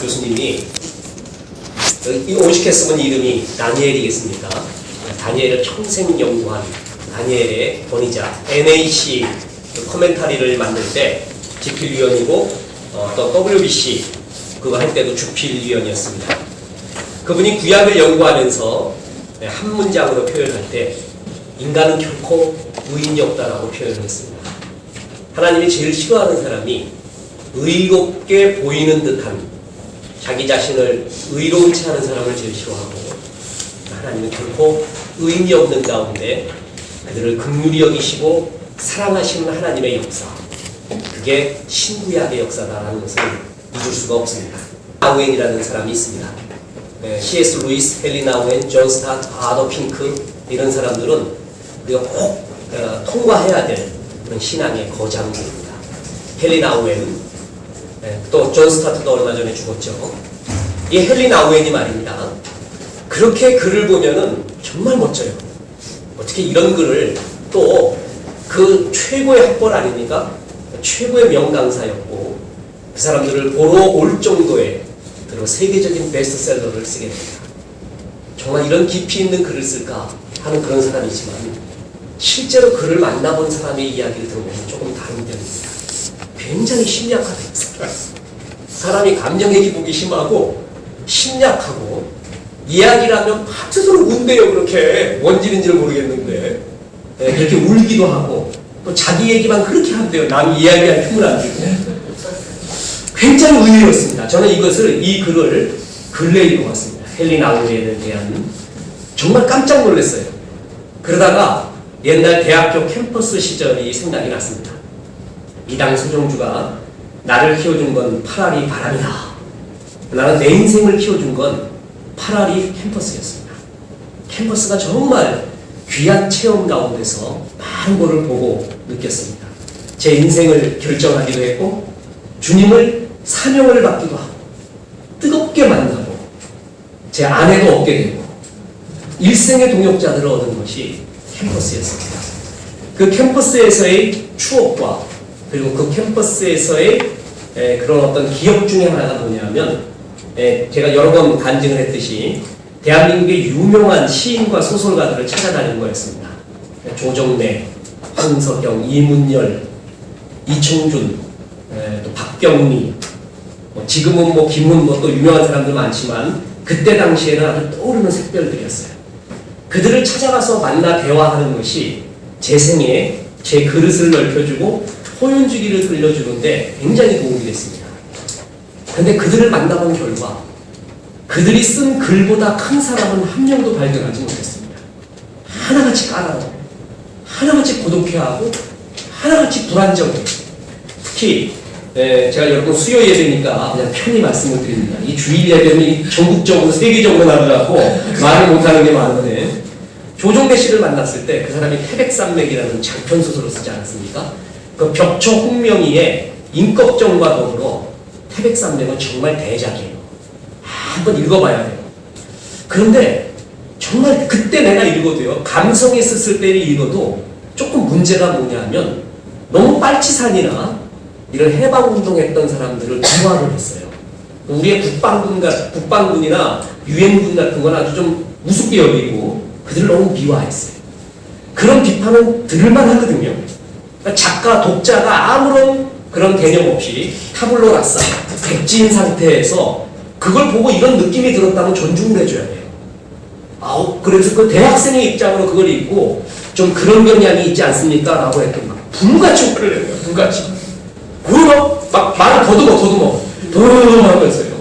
교수님이 오직해 쓰은 이름이 다니엘이겠습니까? 다니엘을 평생 연구한 다니엘의 권위자 NAC 코멘타리를 만들 때 집필위원이고 또 WBC 그거 할 때도 주필위원이었습니다. 그분이 구약을 연구하면서 한 문장으로 표현할 때 인간은 결코 의인이 없다라고 표현을 했습니다. 하나님이 제일 싫어하는 사람이 의롭게 보이는 듯한 자기 자신을 의로운 채 하는 사람을 제일 싫어하고 하나님은 결코 의인이 없는 가운데 그들을 긍휼히 여기시고 사랑하시는 하나님의 역사 그게 신구약의 역사다라는 것을 잊을 수가 없습니다. 나우엔이라는 사람이 있습니다. C.S. 루이스, 헨리 나우엔, 존 스타트, 아더 핑크 이런 사람들은 우리가 꼭 통과해야 될 그런 신앙의 거장들입니다. 헨리 나우엔 또 존 스타트도 얼마 전에 죽었죠. 이 헨리 나우엔이 말입니다. 그렇게 글을 보면은 정말 멋져요. 어떻게 이런 글을 또 그 최고의 학벌 아닙니까? 최고의 명강사였고 그 사람들을 보러 올 정도의 그리고 세계적인 베스트셀러를 쓰게 됩니다. 정말 이런 깊이 있는 글을 쓸까 하는 그런 사람이지만 실제로 그를 만나본 사람의 이야기를 들어보면 조금 다른 편입니다. 굉장히 심약하다. 사람이 감정의 기복이 심하고 심약하고 이야기를 하면 파트서로 운대요. 그렇게 뭔지는지를 모르겠는데 그렇게 울기도 하고 또 자기 얘기만 그렇게 한대요. 남 이야기할 틈을 안 주고 굉장히 의외였습니다. 저는 이 글을 근래에 읽어봤습니다. 헨리 나우엔에 대한 정말 깜짝 놀랐어요. 그러다가 옛날 대학교 캠퍼스 시절이 생각이 났습니다. 이당 소정주가 나를 키워준 건 파라리 바람이다. 나는 내 인생을 키워준 건 파라리 캠퍼스였습니다. 캠퍼스가 정말 귀한 체험 가운데서 많은 것을 보고 느꼈습니다. 제 인생을 결정하기도 했고 주님을 사명을 받기도 하고 뜨겁게 만나고 제 아내도 얻게 되고 일생의 동역자들을 얻은 것이 캠퍼스였습니다. 그 캠퍼스에서의 추억과 그리고 그 캠퍼스에서의 그런 어떤 기억 중에 하나가 뭐냐면 제가 여러 번 간증을 했듯이 대한민국의 유명한 시인과 소설가들을 찾아다닌 거였습니다. 조정래, 황석영, 이문열, 이청준, 또 박경리, 지금은 김훈 또 유명한 사람들 많지만 그때 당시에는 아주 떠오르는 샛별들이었어요. 그들을 찾아가서 만나 대화하는 것이 제 생에 제 그릇을 넓혀주고 호연주기를 들려주는데 굉장히 도움이 됐습니다. 그런데 그들을 만나본 결과 그들이 쓴 글보다 큰 사람은 한 명도 발견하지 못했습니다. 하나같이 까다로워, 하나같이 고독해하고 하나같이 불안정해. 특히 제가 여러분 수요 예배니까 그냥 편히 말씀을 드립니다. 이 주일 예배는 전국적으로 세계적으로 나누라고 말을 못하는 게 많은데 조정래 씨를 만났을 때 그 사람이 태백산맥이라는 장편 소설을 쓰지 않았습니까? 그 벽초 홍명희의 임꺽정과 더불어 태백산맥은 정말 대작이에요. 한번 읽어봐야 돼요. 그런데 정말 그때 내가 읽어도요. 감성이 있었을 때 읽어도 조금 문제가 뭐냐면 너무 빨치산이나 이런 해방운동했던 사람들을 비화를 했어요. 우리의 국방군이나 유엔군 같은 건 아주 좀 우습게 여기고 그들을 너무 미화했어요. 그런 비판은 들을만 하거든요. 그러니까 작가, 독자가 아무런 그런 개념 없이 타블로 라사, 백지인 상태에서 그걸 보고 이런 느낌이 들었다면 존중을 해줘야 돼요. 그래서 그 대학생의 입장으로 그걸 읽고 좀 그런 경향이 있지 않습니까? 라고 했더니 막 불같이 화를 내는 거예요. 불같이. 막 말을 더듬어 하면서요.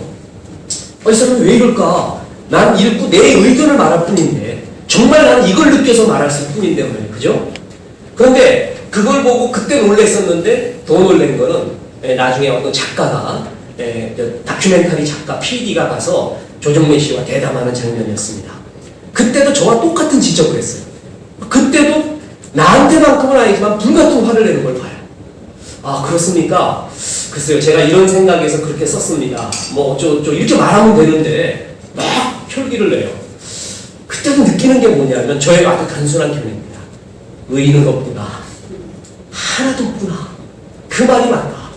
이 사람은 왜 이럴까? 난 읽고 내 의견을 말할 뿐인데 정말 나는 이걸 느껴서 말할 뿐인데 말이에요. 그죠? 그런데 그걸 보고 그때 놀랬었는데 더 놀란 거는 나중에 어떤 작가가 다큐멘터리 작가 PD가 가서 조정래 씨와 대담하는 장면이었습니다. 그때도 저와 똑같은 지적을 했어요. 그때도 나한테만큼은 아니지만 불같은 화를 내는 걸 봐요. 그렇습니까? 글쎄요, 제가 이런 생각에서 그렇게 썼습니다. 이렇게 말하면 되는데 막 혈기를 내요. 그때도 느끼는 게 뭐냐면 저의 아주 단순한 견해입니다. 의인은 없구나. 하나도 없구나. 그 말이 맞다.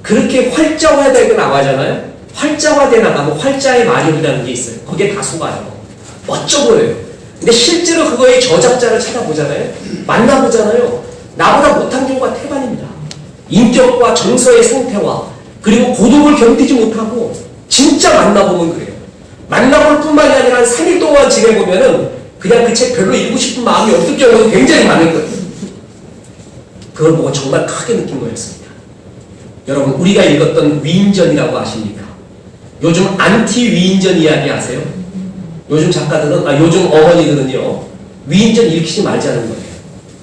그렇게 활자화되고 나가잖아요. 활자화돼 나가면 활자의 마력이라는 게 있어요. 거기에 다 속아요. 멋져 보여요. 근데 실제로 그거의 저작자를 찾아보잖아요. 만나보잖아요. 나보다 못한 경우가 태반입니다. 인격과 정서의 상태와 그리고 고독을 견디지 못하고 진짜 만나보면 그래요. 만나볼 뿐만이 아니라 한 3일 동안 지내보면은 그냥 그 책 별로 읽고 싶은 마음이 없을 경우가 굉장히 많을 거예요. 그걸 보고 정말 크게 느낀 거였습니다. 여러분, 우리가 읽었던 위인전이라고 아십니까? 요즘 안티 위인전 이야기 아세요? 요즘 작가들은, 요즘 어머니들은요, 위인전 읽히지 말자는 거예요.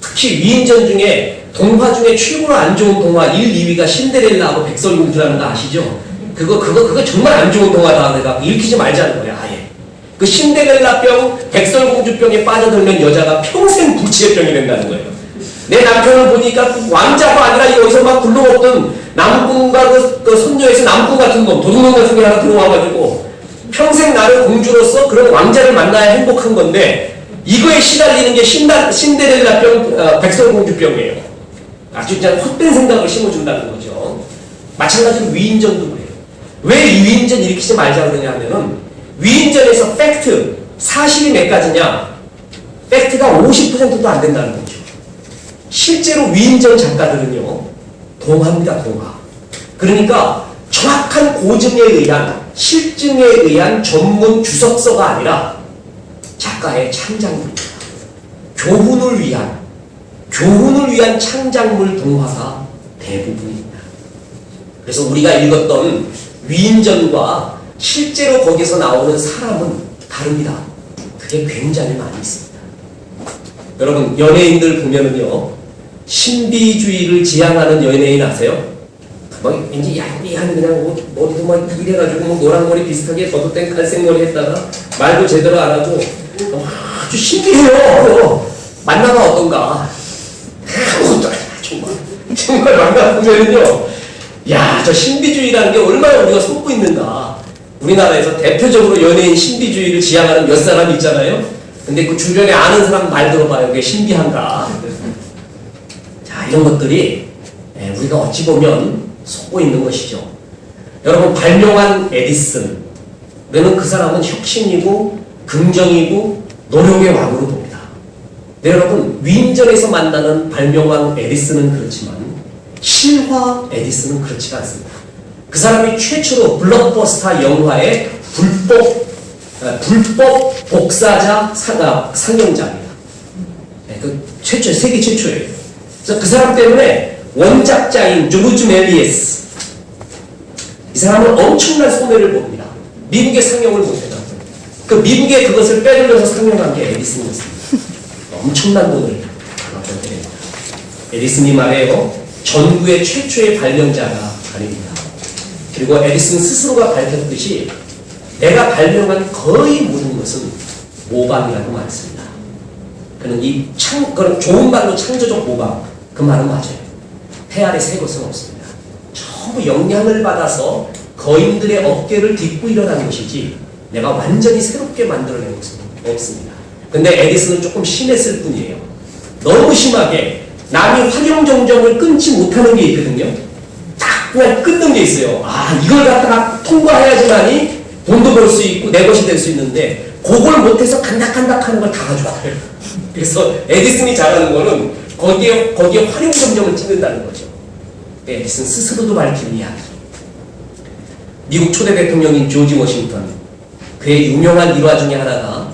특히 위인전 중에 동화 중에 최고로 안 좋은 동화 1, 2위가 신데렐라하고 백설공주라는 거 아시죠? 그거 정말 안 좋은 동화다. 내가 읽히지 말자는 거야, 아예. 그 신데렐라병, 백설공주병에 빠져들면 여자가 평생 부치의병이 된다는 거예요. 내 남편을 보니까 왕자가 아니라 여기서 막 굴러먹던 남궁과 그 손녀에서 남궁 같은 놈, 도둑놈 같은 게 하나 들어와가지고 평생 나를 공주로서 그런 왕자를 만나야 행복한 건데 이거에 시달리는 게 신데렐라병, 백설공주병이에요. 아주 그냥 헛된 생각을 심어준다는 거죠. 마찬가지로 위인전도 그래요. 왜 위인전 일으키지 말자 그러냐 하면은 위인전에서 팩트, 사실이 몇 가지냐? 팩트가 50%도 안 된다는 거죠. 실제로 위인전 작가들은요, 동화입니다, 동화. 그러니까 정확한 고증에 의한, 실증에 의한 전문 주석서가 아니라 작가의 창작물입니다. 교훈을 위한 창작물 동화가 대부분입니다. 그래서 우리가 읽었던 위인전과 실제로 거기서 나오는 사람은 다릅니다. 그게 굉장히 많이 있습니다. 여러분, 연예인들 보면은요, 신비주의를 지향하는 연예인 아세요? 뭐, 이제 야비한 그냥 머리도 막 이래가지고 뭐 노란 머리 비슷하게 덧된 갈색 머리 했다가 말도 제대로 안 하고 아주 신비해요. 만나면 어떤가? 아무것도 아니야, 정말 만나보면은요, 야, 저 신비주의라는 게 얼마나 우리가 속고 있는가. 우리나라에서 대표적으로 연예인 신비주의를 지향하는 몇 사람 있잖아요. 근데 그 주변에 아는 사람 말 들어봐요. 그게 신비한가. 자, 이런 것들이 우리가 어찌 보면 속고 있는 것이죠. 여러분, 발명한 에디슨. 우리는 그 사람은 혁신이고 긍정이고 노력의 왕으로 봅니다. 네, 여러분, 위인전에서 만나는 발명왕 에디슨은 그렇지만 실화 에디슨은 그렇지가 않습니다. 그 사람이 최초로 블록버스터 영화의 불법 복사자 상영자입니다. 네, 그 세계 최초예요. 그래서 그 사람 때문에 원작자인 조르주 멜리에스, 이 사람은 엄청난 손해를 봅니다. 미국에 상영을 못해요. 그 미국에 그것을 빼돌려서 상영한 게 에디슨이었습니다. 엄청난 돈을 받았던 때입니다. 에디슨이 말해요. 전구의 최초의 발명자가 아닙니다. 그리고 에디슨 스스로가 밝혔듯이 내가 발명한 거의 모든 것은 모방이라고 말했습니다. 그는 그런 좋은 말로 창조적 모방, 그 말은 맞아요. 태 아래 새 것은 없습니다. 전부 영향을 받아서 거인들의 어깨를 딛고 일어난 것이지 내가 완전히 새롭게 만들어낸 것은 없습니다. 근데 에디슨은 조금 심했을 뿐이에요. 너무 심하게 남이 활용정점을 끊지 못하는 게 있거든요. 딱 그냥 끊는 게 있어요. 이걸 갖다가 통과해야지만이 돈도 벌 수 있고 내 것이 될 수 있는데 그걸 못해서 간닥간닥 하는 걸 다 가져와요. 그래서 에디슨이 잘하는 거는 거기에 활용정점을 찍는다는 거죠. 에디슨 스스로도 밝힌 이야기. 미국 초대 대통령인 조지 워싱턴, 그의 유명한 일화 중에 하나가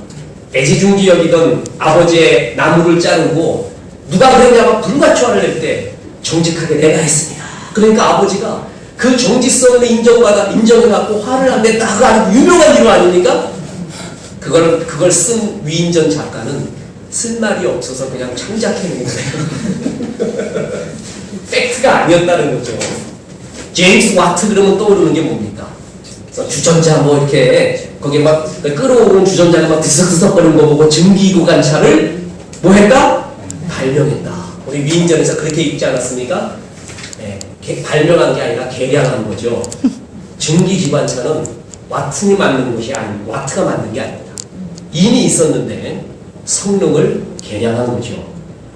애지중지 여기던 아버지의 나무를 자르고 누가 그랬냐고 불가초화를 낼 때 정직하게 내가 했습니다. 그러니까 아버지가 그 정직성을 인정해갖고 화를 안 냈다. 그거 아니고 유명한 일화 아닙니까? 그걸 쓴 위인전 작가는 쓸 말이 없어서 그냥 창작해낸 거예요. 팩트가 아니었다는 거죠. 제임스 와트 그러면 떠오르는 게 뭡니까? 주전자 뭐 이렇게 거기에 막 끌어오르는 주전자가 막 드석드석거리는 거 보고 증기구간차를 뭐 했다? 발명했다. 우리 위인전에서 그렇게 읽지 않았습니까? 네, 발명한 게 아니라 개량한 거죠. 증기기관차는 와트니 만든 것이 아니고 와트가 만든 게 아닙니다. 이미 있었는데 성능을 개량한 거죠.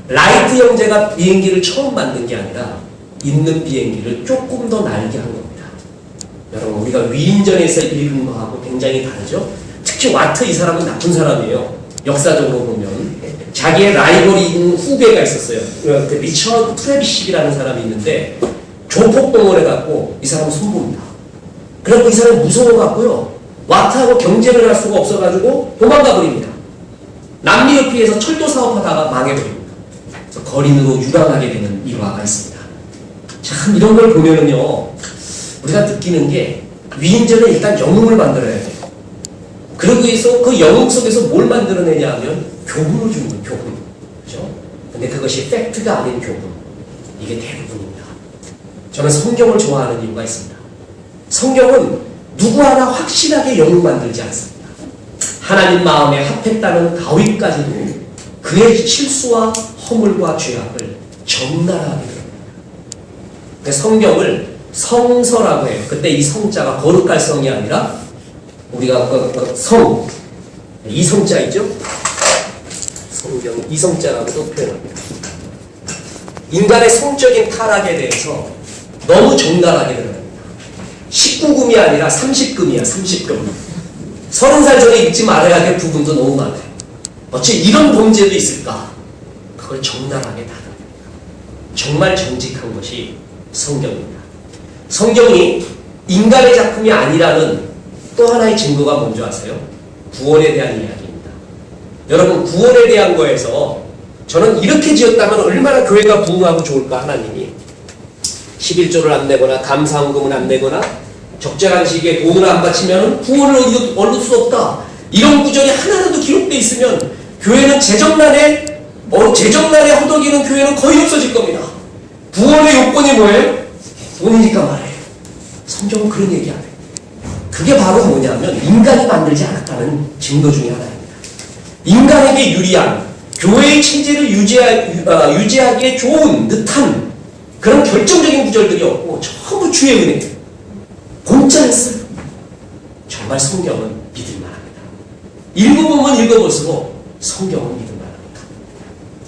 라이트 형제가 비행기를 처음 만든 게 아니라 있는 비행기를 조금 더 날게 한 겁니다. 여러분, 우리가 위인전에서 읽은 거하고 굉장히 다르죠? 특히 와트 이 사람은 나쁜 사람이에요. 역사적으로 보면. 자기의 라이벌인 후배가 있었어요. 그 리처드 트래비식이라는 사람이 있는데 조폭동원해 갖고 이 사람 손봅니다. 그래갖고 이 사람 무서워갖고요. 와트하고 경쟁을 할 수가 없어가지고 도망가 버립니다. 남미를 피해서 철도 사업하다가 망해버립니다. 그래서 거린으로 유랑하게 되는 일화가 있습니다. 참 이런 걸 보면은요, 우리가 느끼는 게 위인전은 일단 영웅을 만들어야 돼요. 그러고 해서 그 영웅 속에서 뭘 만들어내냐 하면 교훈을 주는 거예요. 교훈. 그죠? 근데 그것이 팩트가 아닌 교훈. 이게 대부분입니다. 저는 성경을 좋아하는 이유가 있습니다. 성경은 누구 하나 확실하게 영웅 만들지 않습니다. 하나님 마음에 합했다는 다윗까지도 그의 실수와 허물과 죄악을 적나라하게 드립니다. 성경을 성서라고 해요. 그때 이 성자가 거룩할 성이 아니라 우리가 성, 이 성자 있죠? 성경 이 성자라고도 표현합니다. 인간의 성적인 타락에 대해서 너무 적나라하게 드러납니다. 19금이 아니라 30금이야. 30금. 30살 전에 잊지 말아야 될 부분도 너무 많아요. 어찌 이런 범죄도 있을까? 그걸 적나라하게 다룹니다. 정말 정직한 것이 성경입니다. 성경이 인간의 작품이 아니라는 또 하나의 증거가 뭔지 아세요? 구원에 대한 이야기입니다. 여러분, 구원에 대한 거에서 저는 이렇게 지었다면 얼마나 교회가 부흥하고 좋을까. 하나님이 11조를 안 내거나 감사헌금을 안 내거나 적절한 시기에 돈을 안 바치면 구원을 얻을 수 없다. 이런 구절이 하나라도 기록되어 있으면 교회는 재정난에 허덕이는 교회는 거의 없어질 겁니다. 구원의 요건이 뭐예요? 돈이니까 말해요. 성경은 그런 얘기 안 해요. 그게 바로 뭐냐면 인간이 만들지 않았다는 증거 중에 하나입니다. 인간에게 유리한 교회의 체제를 유지하기에 좋은 듯한 그런 결정적인 구절들이 없고 전부 주의 은혜예요. 공짜였어요. 정말 성경은 믿을만합니다. 읽어보면 읽어볼수록 성경은 믿을만합니다.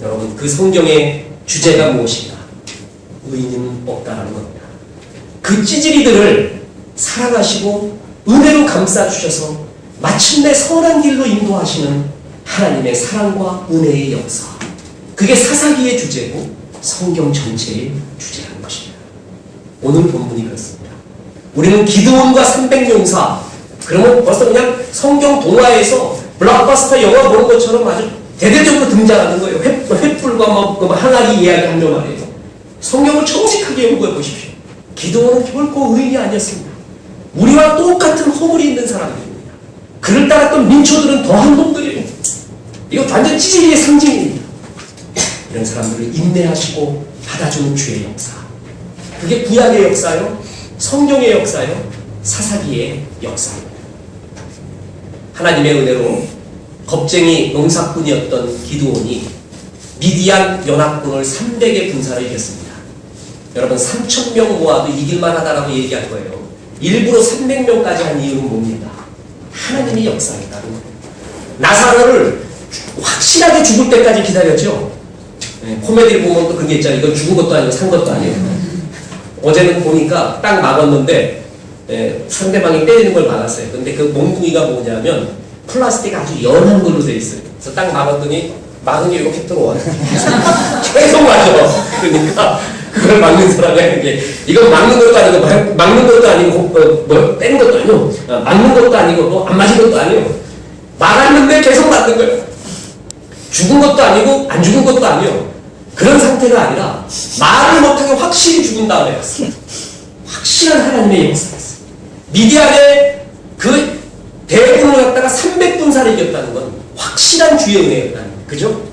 여러분, 그 성경의 주제가 무엇인가? 의인은 없다라는 겁니다. 그 찌질이들을 사랑하시고 은혜로 감싸주셔서 마침내 선한 길로 인도하시는 하나님의 사랑과 은혜의 역사. 그게 사사기의 주제고 성경 전체의 주제라는 것입니다. 오늘 본문이 그렇습니다. 우리는 기드온과 300용사, 그러면 벌써 그냥 성경 동화에서 블록버스터 영화 보는 것처럼 아주 대대적으로 등장하는 거예요. 횃불과 항아리 이야기하며 말이에요. 성경을 정직하게 연구해 보십시오. 기드온은 결코 의인이 아니었습니다. 우리와 똑같은 허물이 있는 사람들입니다. 그를 따랐던 민초들은 더한 놈들이에요. 이거 완전 찌질이의 상징입니다. 이런 사람들을 인내하시고 받아주는 주의 역사. 그게 구약의 역사요, 성경의 역사요, 사사기의 역사입니다. 하나님의 은혜로 겁쟁이 농사꾼이었던 기드온이 미디안 연합군을 300의 군사를 이겼습니다. 여러분, 3,000명 모아도 이길만 하다라고 얘기할 거예요. 일부러 300명까지 한 이유는 뭡니까? 하나님의 역사이다는 거예요. 나사로를 확실하게 죽을 때까지 기다렸죠. 코미디를 보면 또 그런 게 있잖아요. 이건 죽은 것도 아니고 산 것도 아니에요. 어제는 보니까 딱 막았는데 상대방이 때리는 걸 막았어요. 근데 그 몽둥이가 뭐냐면 플라스틱 아주 연한 걸로 돼 있어요. 그래서 딱 막았더니 막은 게 이렇게 들어와요. 계속 맞아. 그러니까 그걸 막는 사람이 하는 게, 이건 막는 것도 아니고 막는 것도 아니고 때리는 것도 아니고 막는 것도 아니고 안 맞은 것도 아니에요. 막았는데 계속 맞는 거예요. 죽은 것도 아니고 안 죽은 것도 아니에요. 그런 상태가 아니라 말을 못하게 확실히 죽은 다음에 갔어요. 확실한 하나님의 역사였어요. 미디안의 그 대군을 갖다가 300군사를 이겼다는 건 확실한 주의 은혜였다는 거예요. 그죠?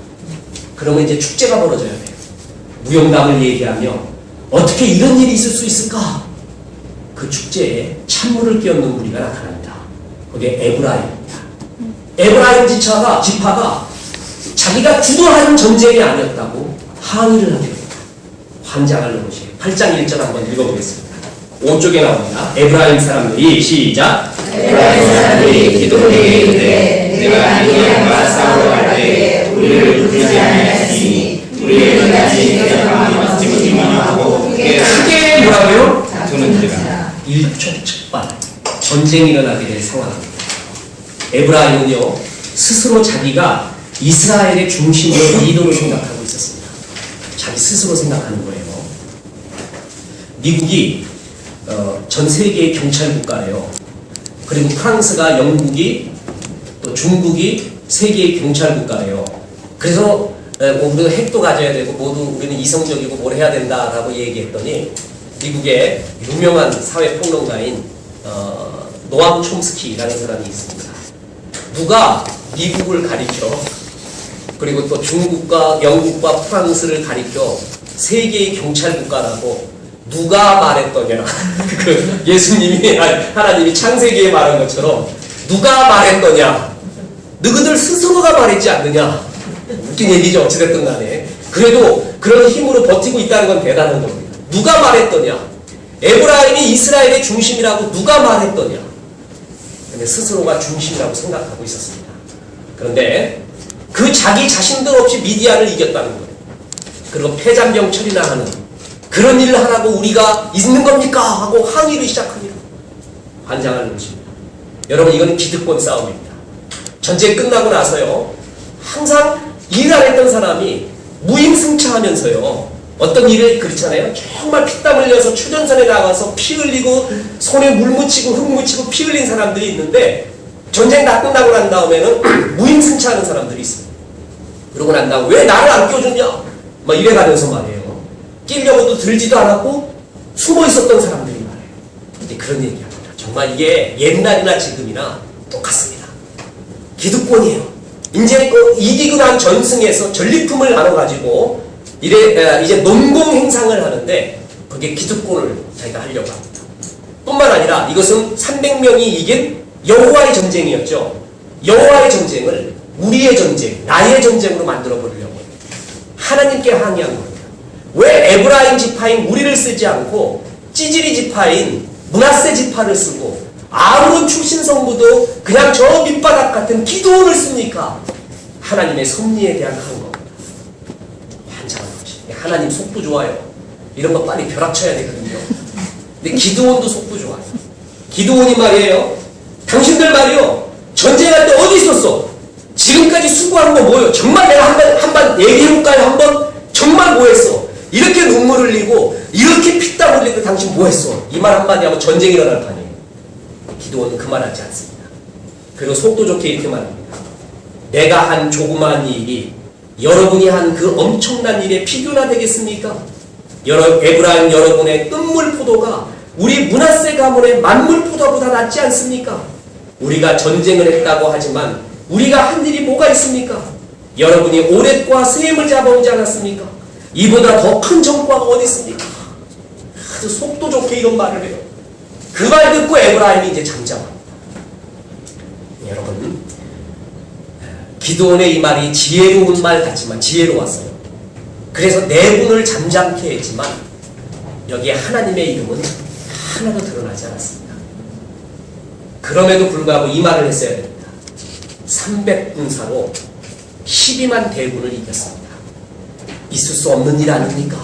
그러면 이제 축제가 벌어져야 돼요. 무용담을 얘기하며 어떻게 이런 일이 있을 수 있을까? 그 축제에 찬물을 끼얹는 무리가 나타납니다. 그게 에브라임입니다. 에브라임 지파가 자기가 주도하는 전쟁이 아니었다고 항의를 하게 됩니다. 환장을 넘으시고 8장 1절 한번 읽어보겠습니다. 5쪽에 나옵니다. 에브라임 사람들이 시작. 에브라임 사람들이 기도에게 이르되 내가 미디안과 싸우러 갈 때에 우리를 부르지 아니하였으니 우리를 다시 대적하며 지문지문하고 크게 뭐라고요? 다투는지라. 일촉즉발. 전쟁이 일어나게 될 상황입니다. 에브라임은요, 스스로 자기가 이스라엘의 중심으로 리더로 생각하고 있었습니다. 자기 스스로 생각하는 거예요. 미국이 전 세계의 경찰 국가예요. 그리고 프랑스가, 영국이, 또 중국이 세계의 경찰 국가예요. 그래서 우리가 핵도 가져야 되고 모두 우리는 이성적이고 뭘 해야 된다라고 얘기했더니 미국의 유명한 사회평론가인 노암 촘스키라는 사람이 있습니다. 누가 미국을 가리켜, 그리고 또 중국과 영국과 프랑스를 가리켜 세계의 경찰 국가라고 누가 말했더냐. 그 예수님이, 하나님이 창세기에 말한 것처럼 누가 말했더냐. 너희들 스스로가 말했지 않느냐. 웃긴 얘기죠. 어찌됐든 간에. 그래도 그런 힘으로 버티고 있다는 건 대단한 겁니다. 누가 말했더냐. 에브라임이 이스라엘의 중심이라고 누가 말했더냐. 근데 스스로가 중심이라고 생각하고 있었습니다. 그런데 그 자기 자신들 없이 미디안을 이겼다는 거예요. 그리고 폐잔병 처리나 하는 그런 일을 하라고 우리가 있는 겁니까? 하고 항의를 시작합니다. 환장하는 것입니다. 여러분, 이건 기득권 싸움입니다. 전쟁 끝나고 나서요, 항상 일 안 했던 사람이 무임승차하면서요, 어떤 일을, 그렇잖아요. 정말 피땀 흘려서 추전선에 나가서 피 흘리고 손에 물 묻히고 흙 묻히고 피 흘린 사람들이 있는데, 전쟁 다 끝나고 난 다음에는 무임승차하는 사람들이 있습니다. 그러고 난 다음에 왜 나를 안 껴주냐? 막 이래가면서 말이에요. 끼려고도 들지도 않았고 숨어 있었던 사람들이 말이에요. 근데 그런 얘기합니다. 정말 이게 옛날이나 지금이나 똑같습니다. 기득권이에요. 이제 이기고 난 전승에서 전리품을 나눠가지고 이제 논공 행상을 하는데 그게 기득권을 자기가 하려고 합니다. 뿐만 아니라 이것은 300명이 이긴 여호와의 전쟁이었죠. 여호와의 전쟁을 우리의 전쟁, 나의 전쟁으로 만들어 버리려고 하나님께 항의한 겁니다. 왜 에브라임 지파인 우리를 쓰지 않고 찌질이 지파인 므낫세 지파를 쓰고 아므론 출신 성부도 그냥 저 밑바닥 같은 기드온을 씁니까? 하나님의 섭리에 대한 항거입니다. 환장한 것이. 하나님 속도 좋아요. 이런 거 빨리 벼락쳐야 되거든요. 근데 기드온도 속도 좋아요. 기드온이 말이에요. 당신들 말이요. 전쟁할 때 어디 있었어? 지금까지 수고한 거 뭐예요? 정말 내가 한번 얘기해볼까요? 한번? 정말 뭐 했어? 이렇게 눈물 흘리고 이렇게 피땀 흘리고 당신 뭐 했어? 이 말 한마디 하면 전쟁이 일어날 판이에요. 기드온은 그 말 하지 않습니다. 그리고 속도 좋게 이렇게 말합니다. 내가 한 조그마한 일이 여러분이 한 그 엄청난 일에 비교나 되겠습니까? 에브라임 여러분의 뜬물 포도가 우리 므낫세 가문의 만물 포도보다 낫지 않습니까? 우리가 전쟁을 했다고 하지만 우리가 한 일이 뭐가 있습니까? 여러분이 오랫과 세임을 잡아오지 않았습니까? 이보다 더 큰 전과가 어디 있습니까? 아주 속도 좋게 이런 말을 해요. 그 말 듣고 에브라임이 이제 잠잠합니다. 여러분, 기드온의 이 말이 지혜로운 말 같지만 지혜로웠어요. 그래서 내분을 잠잠케 했지만 여기에 하나님의 이름은 하나도 드러나지 않았습니다. 그럼에도 불구하고 이 말을 했어야 됩니다. 300군사로 12만 대군을 이겼습니다. 있을 수 없는 일 아닙니까?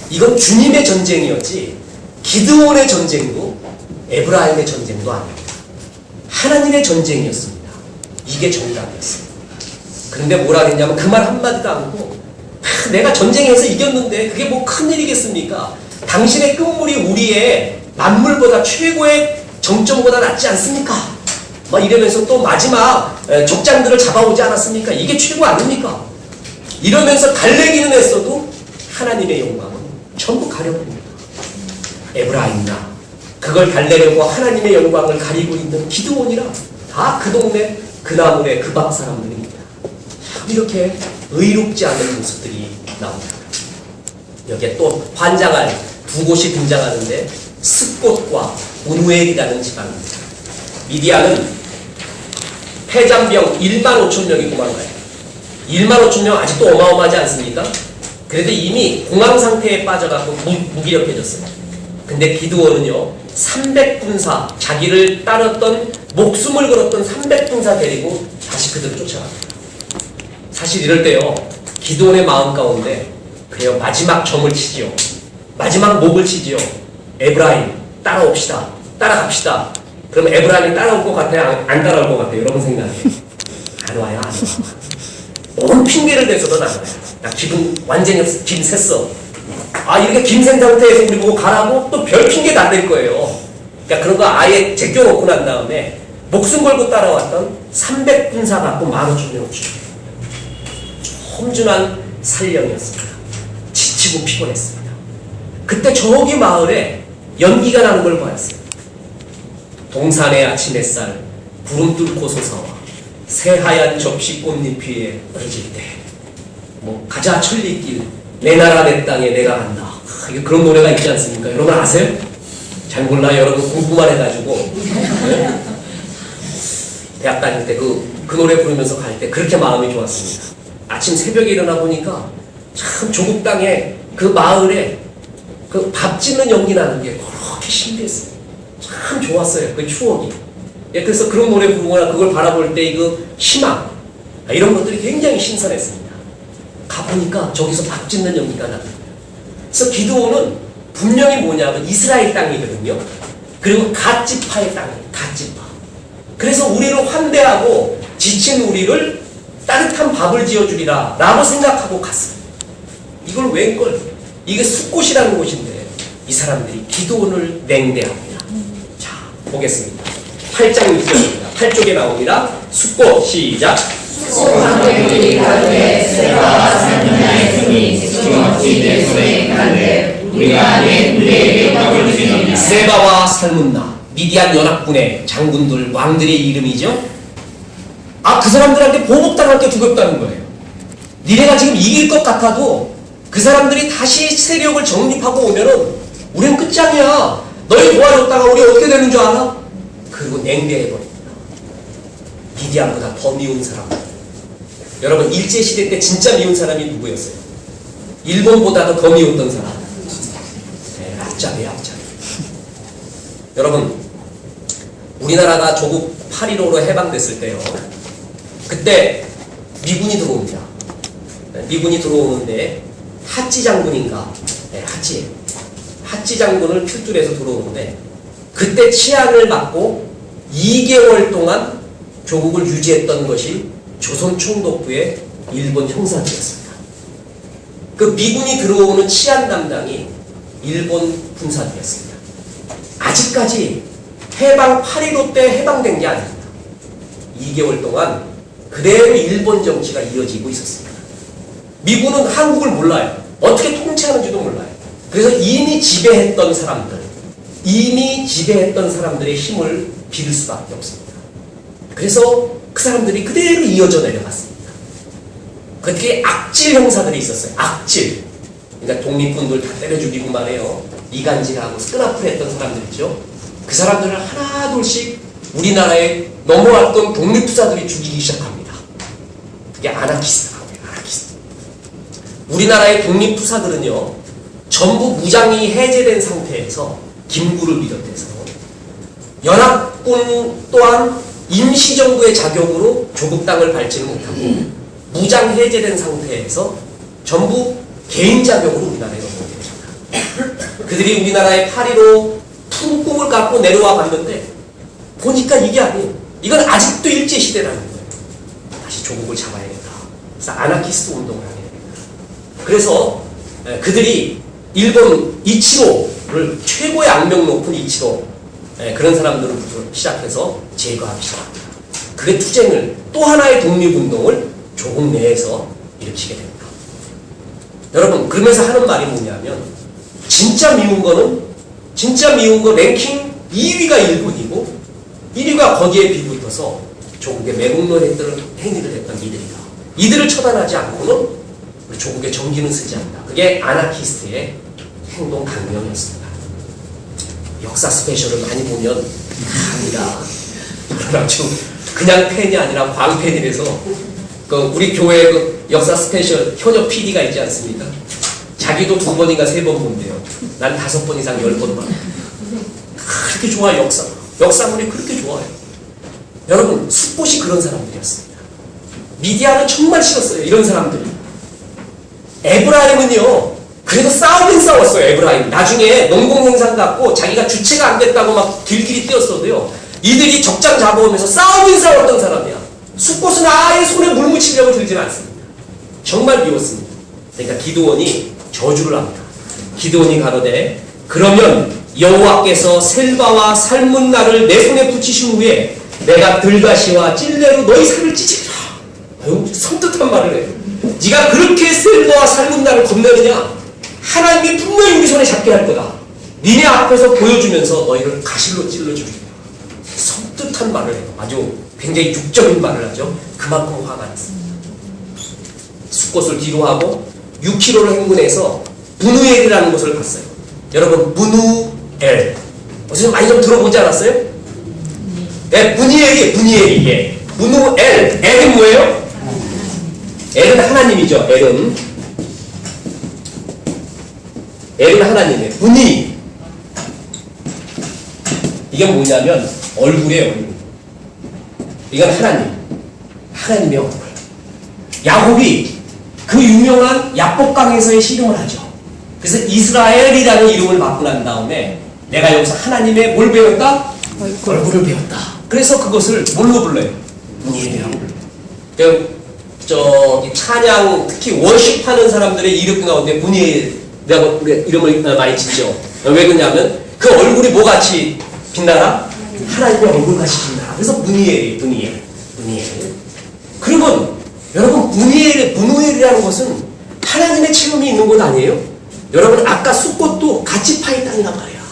이건 주님의 전쟁이었지 기드온의 전쟁도 에브라임의 전쟁도 아닙니다. 하나님의 전쟁이었습니다. 이게 정답이었습니다. 그런데 뭐라 그랬냐면 그 말 한마디도 않고 내가 전쟁에서 이겼는데 그게 뭐 큰일이겠습니까? 당신의 끝물이 우리의 만물보다 최고의 정점보다 낫지 않습니까? 막 이러면서 또 마지막 적장들을 잡아오지 않았습니까? 이게 최고 아닙니까? 이러면서 달래기는 했어도 하나님의 영광은 전부 가려버립니다. 에브라임이나 그걸 달래려고 하나님의 영광을 가리고 있는 기드온이라 다 그 동네 그 나무의 그 박 사람들입니다. 이렇게 의롭지 않은 모습들이 나옵니다. 여기에 또 환장할 두 곳이 등장하는데 스꽃과 우누엘이라는 지방입니다. 미디안은 폐잔병 1만 5천 명이 도망가요. 1만 5천 명 아직도 어마어마하지 않습니까? 그래도 이미 공황 상태에 빠져갖고 무기력해졌어요. 근데 기드온은요 300군사 자기를 따랐던 목숨을 걸었던 300군사 데리고 다시 그들을 쫓아갑니다. 사실 이럴 때요 기드온의 마음 가운데 그래요 마지막 점을 치지요. 마지막 목을 치지요. 에브라임 따라옵시다. 따라갑시다. 그럼 에브라임이 따라올 것 같아요? 안 따라올 것 같아요? 여러분 생각에. 안 와요, 안 와. 뭔 핑계를 대서도 안 와요. 나 기분 완전히 김 샜어. 아, 이렇게 김센 상태에서 우리 보고 가라고 또 별 핑계도 안 될 거예요. 그러니까 그런 거 아예 제껴놓고 난 다음에 목숨 걸고 따라왔던 300군사 갖고 15,000명을 추적해요. 험준한 살령이었습니다. 지치고 피곤했습니다. 그때 저기 마을에 연기가 나는 걸 보았어요. 동산의 아침 햇살 구름 뚫고 솟아와 새하얀 접시 꽃잎 위에 얹을 때 뭐 가자 천리길 내 나라 내 땅에 내가 간다. 이게 그런 노래가 있지 않습니까? 여러분 아세요? 잘 몰라요. 여러분 공부만 해가지고 네? 대학 다닐 때 그 노래 부르면서 갈 때 그렇게 마음이 좋았습니다. 아침 새벽에 일어나 보니까 참 조국 땅에 그 마을에 그 밥 짓는 연기 나는 게 그렇게 신기했어요. 참 좋았어요. 그 추억이. 예, 그래서 그런 노래 부르거나 그걸 바라볼 때 그 희망 이런 것들이 굉장히 신선했습니다. 가보니까 저기서 밥 짓는 연기가 납니다. 그래서 기드온은 분명히 뭐냐면 이스라엘 땅이거든요. 그리고 갓지파의 땅이에요. 갓지파. 그래서 우리를 환대하고 지친 우리를 따뜻한 밥을 지어주리라 라고 생각하고 갔어요. 이걸 웬걸? 이게 숫곳이라는 곳인데 이 사람들이 기드온을 냉대합니다. 자, 보겠습니다. 8장 6절입니다. 8쪽에 나옵니다. 숫곳 시작. 소방들이 가운데 세바와 살문나의 손이 지금없이 내 손에 있는데 우리가 내 군대에게 떡을 주리이다. 세바와 살문나 미디안 연합군의 장군들 왕들의 이름이죠. 아, 그 사람들한테 보복당할 게 두렵다는 거예요. 니네가 지금 이길 것 같아도 그 사람들이 다시 세력을 정립하고 오면은 우린 끝장이야. 너희 도와줬다가 우리 어떻게 되는 줄 알아? 그리고 냉대해버립니다. 미디안보다 더 미운 사람. 여러분 일제시대 때 진짜 미운 사람이 누구였어요? 일본보다도 더 미웠던 사람. 네, 앞잡이. 여러분 우리나라가 조국 8.15로 해방됐을 때요. 그때 미군이 들어옵니다. 미군이 들어오는데 하찌 장군인가? 네, 하찌 장군을 필두해서 들어오는데 그때 치안을 맡고 2개월 동안 조국을 유지했던 것이 조선 총독부의 일본 형사들이었습니다. 그 미군이 들어오는 치안 담당이 일본 군사들이었습니다. 아직까지 해방 8.15 때 해방된 게 아닙니다. 2개월 동안 그대로 일본 정치가 이어지고 있었습니다. 미군은 한국을 몰라요. 어떻게 통치하는지도 몰라요. 그래서 이미 지배했던 사람들의 힘을 빌 수밖에 없습니다. 그래서 그 사람들이 그대로 이어져 내려갔습니다. 그렇게 악질 형사들이 있었어요. 악질. 그러니까 독립군들 다 때려 죽이고 말해요. 이간질하고 스크라프를 했던 사람들이죠. 그 사람들을 하나둘씩 우리나라에 넘어왔던 독립투사들이 죽이기 시작합니다. 그게 아나키스트라고 해요. 아나키스트. 우리나라의 독립투사들은요. 전부 무장이 해제된 상태에서 김구를 비롯해서 연합군 또한 임시정부의 자격으로 조국 땅을 밟지는 못하고 무장 해제된 상태에서 전부 개인 자격으로 우리나라에 넘어오게 됩니다. 그들이 우리나라의 8.15 푸른 꿈을 갖고 내려와 봤는데 보니까 이게 아니에요. 이건 아직도 일제시대라는 거예요. 다시 조국을 잡아야겠다. 그래서 아나키스트 운동을 하게 됩니다. 그래서 그들이 일본 이치로를 최고의 악명 높은 이치로 그런 사람들부터 시작해서 제거하기 시작합니다. 그게 투쟁을 또 하나의 독립운동을 조국 내에서 일으키게 됩니다. 여러분 그러면서 하는 말이 뭐냐면 진짜 미운 거 랭킹 2위가 일본이고 1위가 거기에 비붙어서 조국의 매국노 행위를 했던 이들이다. 이들을 처단하지 않고는 우리 조국의 정기는 쓰지 않는다. 그게 아나키스트의 행동 강령이었습니다. 역사 스페셜을 많이 보면 압니다. 그러나 그냥 팬이 아니라 광팬이라서 그 우리 교회 그 역사 스페셜 현역 PD가 있지 않습니까? 자기도 2번인가 3번 본대요. 난 5번 이상 10번 봐. 그렇게 좋아요. 역사물이 그렇게 좋아요. 여러분 숫봇이 그런 사람들이었습니다. 미디어는 정말 싫었어요. 이런 사람들이. 에브라임은요. 그래도 싸우긴 싸웠어요. 에브라임. 나중에 농공생산 갖고 자기가 주체가 안 됐다고 막 길길이 뛰었어도요. 이들이 적장 잡아오면서 싸우긴 싸웠던 사람이야. 숫꽃은 아예 손에 물 묻히려고 들지는 않습니다. 정말 미웠습니다. 그러니까 기드온이 저주를 합니다. 기드온이 가로되 그러면 여호와께서 셀바와 살문나를 내 손에 붙이신 후에 내가 들가시와 찔레로 너희 살을 찢으리라. 아유, 섬뜩한 말을 해요. 네가 그렇게 셀바와 살문나를 겁내느냐? 하나님이 분명히 우리 손에 잡게 할 거다. 니네 앞에서 보여주면서 너희를 가실로 찔러주리라. 섬뜩한 말을 해요. 아주 굉장히 육적인 말을 하죠. 그만큼 화가 났습니다. 숫꽃을 뒤로 하고 6km를 행군해서 부누엘이라는 곳을 갔어요. 여러분, 부누엘 무슨 많이 좀 들어보지 않았어요? 네, 부니엘이에요. 부니엘이. 예. 부누엘. 엘은 뭐예요? 엘은 하나님이죠. 엘은 하나님이에요. 부니, 이게 뭐냐면 얼굴이에요. 얼굴. 이건 하나님의 얼굴. 야곱이 그 유명한 야복강에서의 씨름을 하죠. 그래서 이스라엘이라는 이름을 받고 난 다음에 내가 여기서 하나님의 뭘 배웠다? 얼굴을 배웠다. 그래서 그것을 뭘로 불러요? 부니엘이라고 불러요. 저기 찬양, 특히 워십하는 사람들의 이름 가운데 부니엘이라고 이름을 많이 짓죠. 왜 그러냐면 그 얼굴이 뭐같이 빛나라? 하나님의 얼굴같이 빛나라. 그래서 부니엘. 그러면 여러분, 부누엘이라는 것은 하나님의 체험이 있는 곳 아니에요? 여러분, 아까 숫꽃도 같이 파있다는 말이야.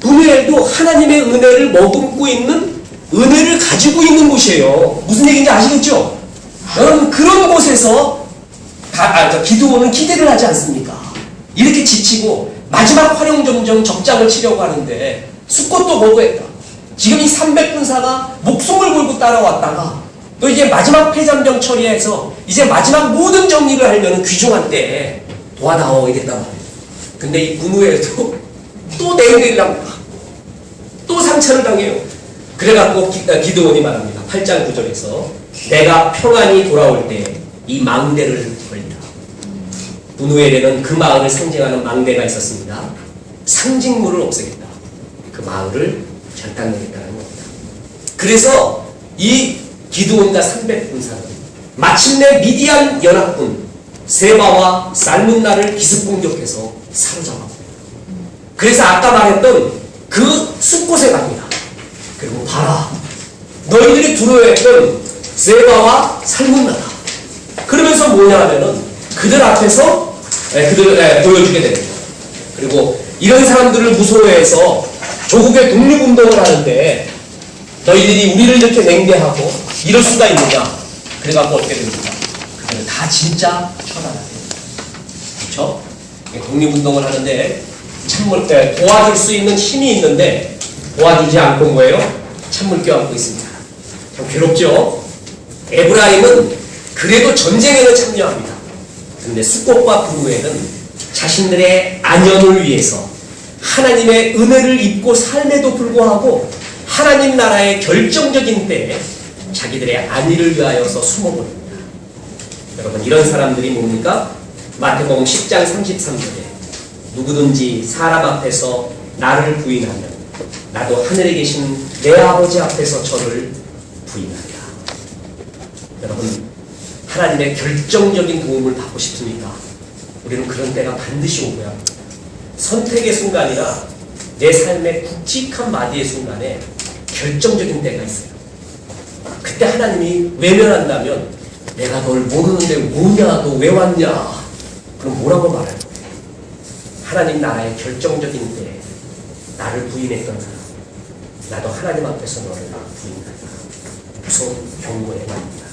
부누엘도 하나님의 은혜를 머금고 있는, 은혜를 가지고 있는 곳이에요. 무슨 얘기인지 아시겠죠? 여러분, 그런 곳에서 기드온은 기대를 하지 않습니까? 이렇게 지치고 마지막 활용점정 적장을 치려고 하는데 숫꽃도 거부했다. 지금 이 300군사가 목숨을 걸고 따라왔다가 또 이제 마지막 패잔병 처리해서 이제 마지막 모든 정리를 하려는 귀중한 때에 도와나오겠단 말이에요. 근데 이 부누엘도 또 내일을 합니다. 또 상처를 당해요. 그래갖고 기드온이 말합니다. 8장 9절에서 내가 평안히 돌아올 때 이 망대를 벌리라. 부누엘에는 그 마을을 상징하는 망대가 있었습니다. 상징물을 없애겠다. 그 마을을 절단내겠다는 겁니다. 그래서 이 기드온과 300군사는 마침내 미디안 연합군 세바와 살문나를 기습 공격해서 사로잡았습니다. 그래서 아까 말했던 그 숲곳에 갑니다. 그리고 봐라, 너희들이 두려워했던 세바와 살문나다. 그러면서 뭐냐 하면은 그들 앞에서 보여주게 됩니다. 그리고 이런 사람들을 무서워해서 조국의 독립운동을 하는데 너희들이 우리를 이렇게 냉대하고 이럴 수가 있느냐. 그래갖고 어떻게 됩니까? 그들은 다 진짜 처단하게 됩니다. 그렇죠? 독립운동을 하는데 찬물 도와줄 수 있는 힘이 있는데 도와주지 않고 뭐예요? 찬물 껴안고 있습니다. 참 괴롭죠? 에브라임은 그래도 전쟁에는 참여합니다. 근데 숫꽃과 부누엘은 자신들의 안연을 위해서 하나님의 은혜를 입고 삶에도 불구하고 하나님 나라의 결정적인 때에 자기들의 안위를 위하여서 숨어버립니다. 여러분, 이런 사람들이 뭡니까? 마태복음 10장 33절에 누구든지 사람 앞에서 나를 부인하면 나도 하늘에 계신 내 아버지 앞에서 저를 부인하리라. 여러분, 하나님의 결정적인 도움을 받고 싶습니까? 우리는 그런 때가 반드시 오고야 합니다. 선택의 순간이나 내 삶의 굵직한 마디의 순간에 결정적인 때가 있어요. 그때 하나님이 외면한다면 내가 널 모르는데 뭐냐, 너 왜 왔냐, 그럼 뭐라고 말할 거예요? 하나님 나라의 결정적인 때에 나를 부인했던 사람, 나도 하나님 앞에서 너를 부인한다. 무서운 경고의 말입니다.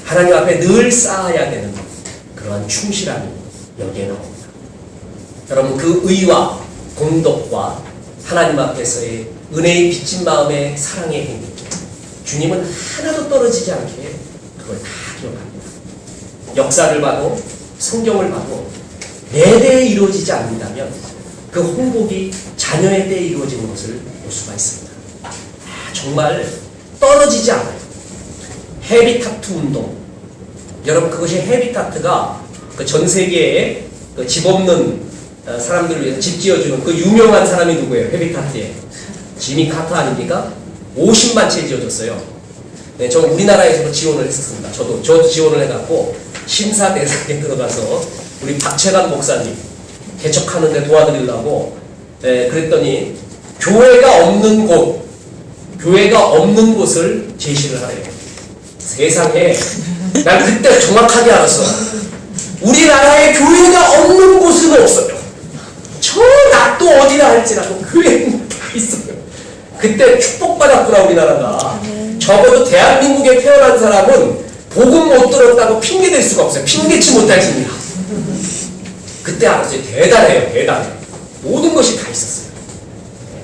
하나님 앞에 늘 쌓아야 되는 그러한 충실함이 여기에 나옵니다. 여러분, 그 의와 공덕과 하나님 앞에서의 은혜의 빚진 마음의 사랑의 행위, 주님은 하나도 떨어지지 않게 그걸 다 기억합니다. 역사를 봐도 성경을 봐도 내 때에 이루어지지 않는다면 그 홍복이 자녀의 때에 이루어지는 것을 볼 수가 있습니다. 정말 떨어지지 않아요. 헤비타트 운동, 여러분, 그것이 헤비타트가 그 전 세계에 그 집 없는 사람들을 위해서 집 지어주는 그 유명한 사람이 누구예요? 헤비타트에 지미 카터 아닙니까? 50만 채 지어줬어요. 네, 저 우리나라에서도 지원을 했었습니다. 저도 지원을 해갖고 심사 대상에 들어가서 우리 박채관 목사님 개척하는데 도와드리려고 그랬더니 교회가 없는 곳을 제시를 하래요. 세상에 난 그때 정확하게 알았어. 우리나라에 교회가 없는 곳은 없어요. 저 낫도 어디나 할지라도 교회는 다 있어요. 그때 축복받았구나 우리나라가. 적어도 대한민국에 태어난 사람은 복음 못 들었다고 핑계댈 수가 없어요. 핑계치 못할 짓이야. 그때 알았어요. 대단해요. 대단해. 모든 것이 다 있었어요.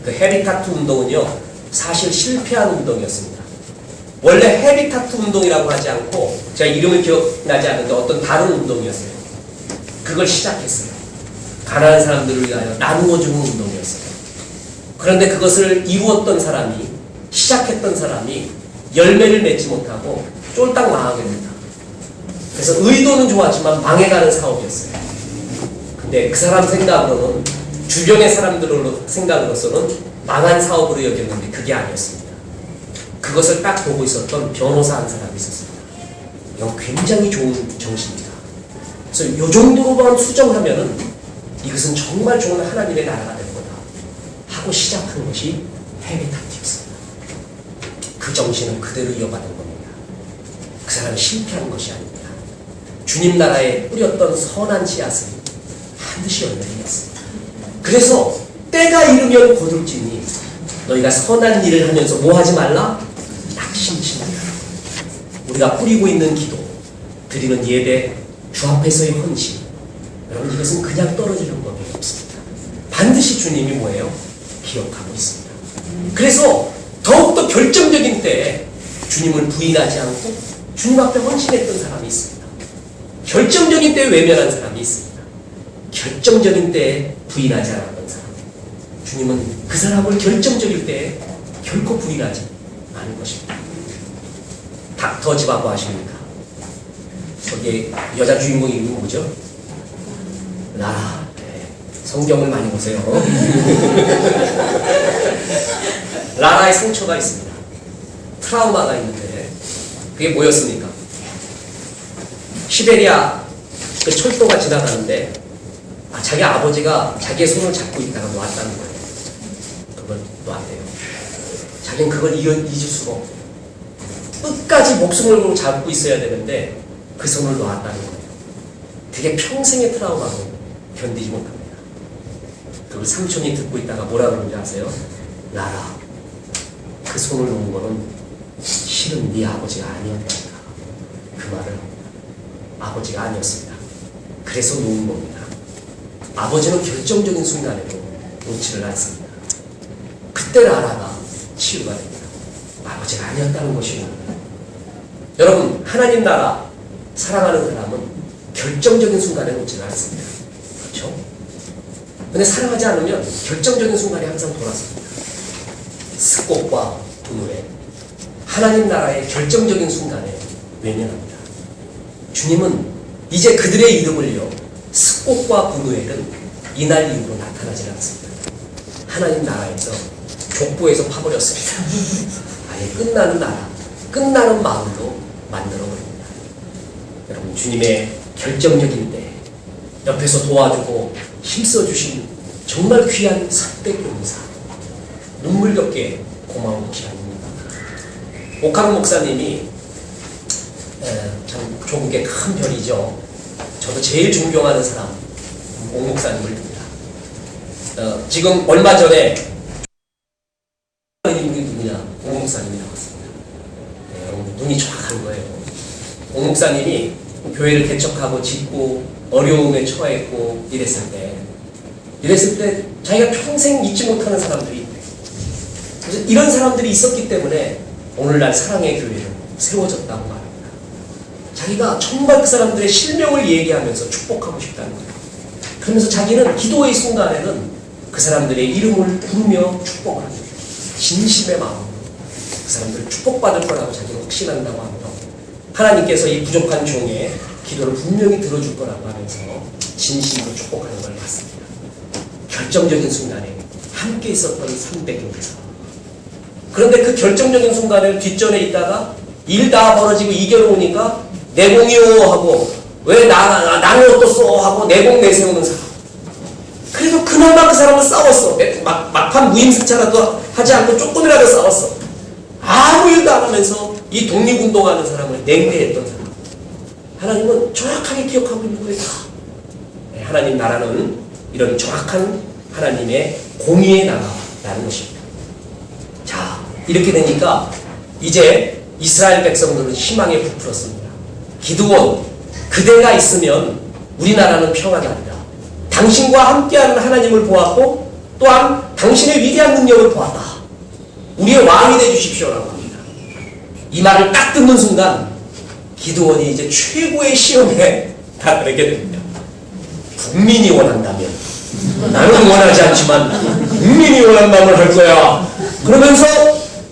그 헤비타트 운동은요 사실 실패한 운동이었습니다. 원래 헤비타트 운동이라고 하지 않고 제가 이름을 기억나지 않는데 어떤 다른 운동이었어요. 그걸 시작했어요. 가난한 사람들을 위하여 나누어주는 운동이었어요. 그런데 그것을 이루었던 사람이 시작했던 사람이 열매를 맺지 못하고 쫄딱 망하게 됩니다. 그래서 의도는 좋았지만 망해가는 사업이었어요. 근데 그 사람 생각으로는 주변의 사람들 생각으로서는 망한 사업으로 여겼는데 그게 아니었습니다. 그것을 딱 보고 있었던 변호사 한 사람이 있었습니다. 이건 굉장히 좋은 정신입니다. 그래서 이 정도로만 수정하면은 이것은 정말 좋은 하나님의 나라가 될 거다 하고 시작한 것이 헤비타트였습니다. 그 정신을 그대로 이어받은 겁니다. 그 사람이 실패한 것이 아닙니다. 주님 나라에 뿌렸던 선한 씨앗은 반드시 열매를 맺습니다. 그래서 때가 이르면 거둘지니 너희가 선한 일을 하면서 뭐 하지 말라? 낙심치 말라. 우리가 뿌리고 있는 기도, 드리는 예배, 주 앞에서의 헌신, 여러분 이것은 그냥 떨어지는 법이 없습니다. 반드시 주님이 뭐예요? 기억하고 있습니다. 그래서 더욱더 결정적인 때에 주님을 부인하지 않고 주님 앞에 헌신했던 사람이 있습니다. 결정적인 때에 외면한 사람이 있습니다. 결정적인 때에 부인하지 않았던 사람. 주님은 그 사람을 결정적일 때에 결코 부인하지 않을 것입니다. 닥터 지바고 아십니까? 거기에 여자 주인공이 이름이 뭐죠? 라라. 네. 성경을 많이 보세요. 라라의 상처가 있습니다. 트라우마가 있는데 그게 뭐였습니까? 시베리아 그 철도가 지나가는데 자기 아버지가 자기의 손을 잡고 있다가 놓았다는 거예요. 그걸 놓았대요. 자기는 그걸 잊을 수가 없고 끝까지 목숨을 걸고 잡고 있어야 되는데 그 손을 놓았다는 거예요. 되게 평생의 트라우마로 견디지 못합니다. 그걸 삼촌이 듣고 있다가 뭐라 그러는지 아세요? 라라, 그 손을 놓은 거는 실은 네 아버지가 아니었다. 그 말을 아버지가 아니었습니다. 그래서 놓은 겁니다. 아버지는 결정적인 순간에도 놓지를 않습니다. 그때 라라가 치유가 됩니다. 아버지가 아니었다는 것이고, 여러분 하나님 나라 사랑하는 사람은 결정적인 순간에 놓지를 않습니다. 그렇죠? 근데 사랑하지 않으면 결정적인 순간에 항상 돌아섭니다. 습곡과 분노에 하나님 나라의 결정적인 순간에 외면합니다. 주님은 이제 그들의 이름을요 습곡과 분노에는 이날 이후로 나타나지 않습니다. 하나님 나라에서 족보에서 파버렸습니다. 아예 끝나는 나라, 끝나는 마음으로 만들어버립니다. 여러분 주님의 결정적인 때 옆에서 도와주고 힘써주신 정말 귀한 삭백용사, 눈물겹게 고마운 것이 아닙니다. 오카루 목사님이 참 조국의 큰 별이죠. 저도 제일 존경하는 사람 오 목사님을 듭니다. 지금 얼마 전에 인물이 누구냐? 오 목사님이 나왔습니다. 네, 여러분 눈이 정확한 거예요. 오 목사님이 교회를 개척하고 짓고 어려움에 처했고 이랬을 때 자기가 평생 잊지 못하는 사람들이 있대. 그래서 이런 사람들이 있었기 때문에 오늘날 사랑의 교회는 세워졌다고 말합니다. 자기가 정말 그 사람들의 실명을 얘기하면서 축복하고 싶다는 거예요. 그러면서 자기는 기도의 순간에는 그 사람들의 이름을 부르며 축복을 합니다. 진심의 마음으로 그 사람들을 축복받을 거라고 자기는 확신한다고 하며 하나님께서 이 부족한 종의 기도를 분명히 들어줄 거라고 하면서 진심으로 축복하는 걸 봤습니다. 결정적인 순간에 함께 있었던 300용사 그런데 그 결정적인 순간에 뒷전에 있다가 일 다 벌어지고 이겨놓으니까 내공이요 하고 왜 나는 어떻소 하고 내공 내세우는 사람. 그래도 그나마 그 사람은 싸웠어. 막판 무임승차라도 하지 않고 조금이라도 싸웠어. 아무 일도 안 하면서 이 독립운동하는 사람을 냉대했던 사람. 하나님은 정확하게 기억하고 있는 거예요. 네, 하나님 나라는 이런 정확한 하나님의 공의의 나라라는 것입니다. 자, 이렇게 되니까 이제 이스라엘 백성들은 희망에 부풀었습니다. 기드온, 그대가 있으면 우리나라는 평안합니다. 당신과 함께하는 하나님을 보았고 또한 당신의 위대한 능력을 보았다. 우리의 왕이 되주십시오라고 합니다. 이 말을 딱 듣는 순간 기드온이 이제 최고의 시험에 다다르게 됩니다. 국민이 원한다면, 나는 원하지 않지만 국민이 원한다면 할 거야. 그러면서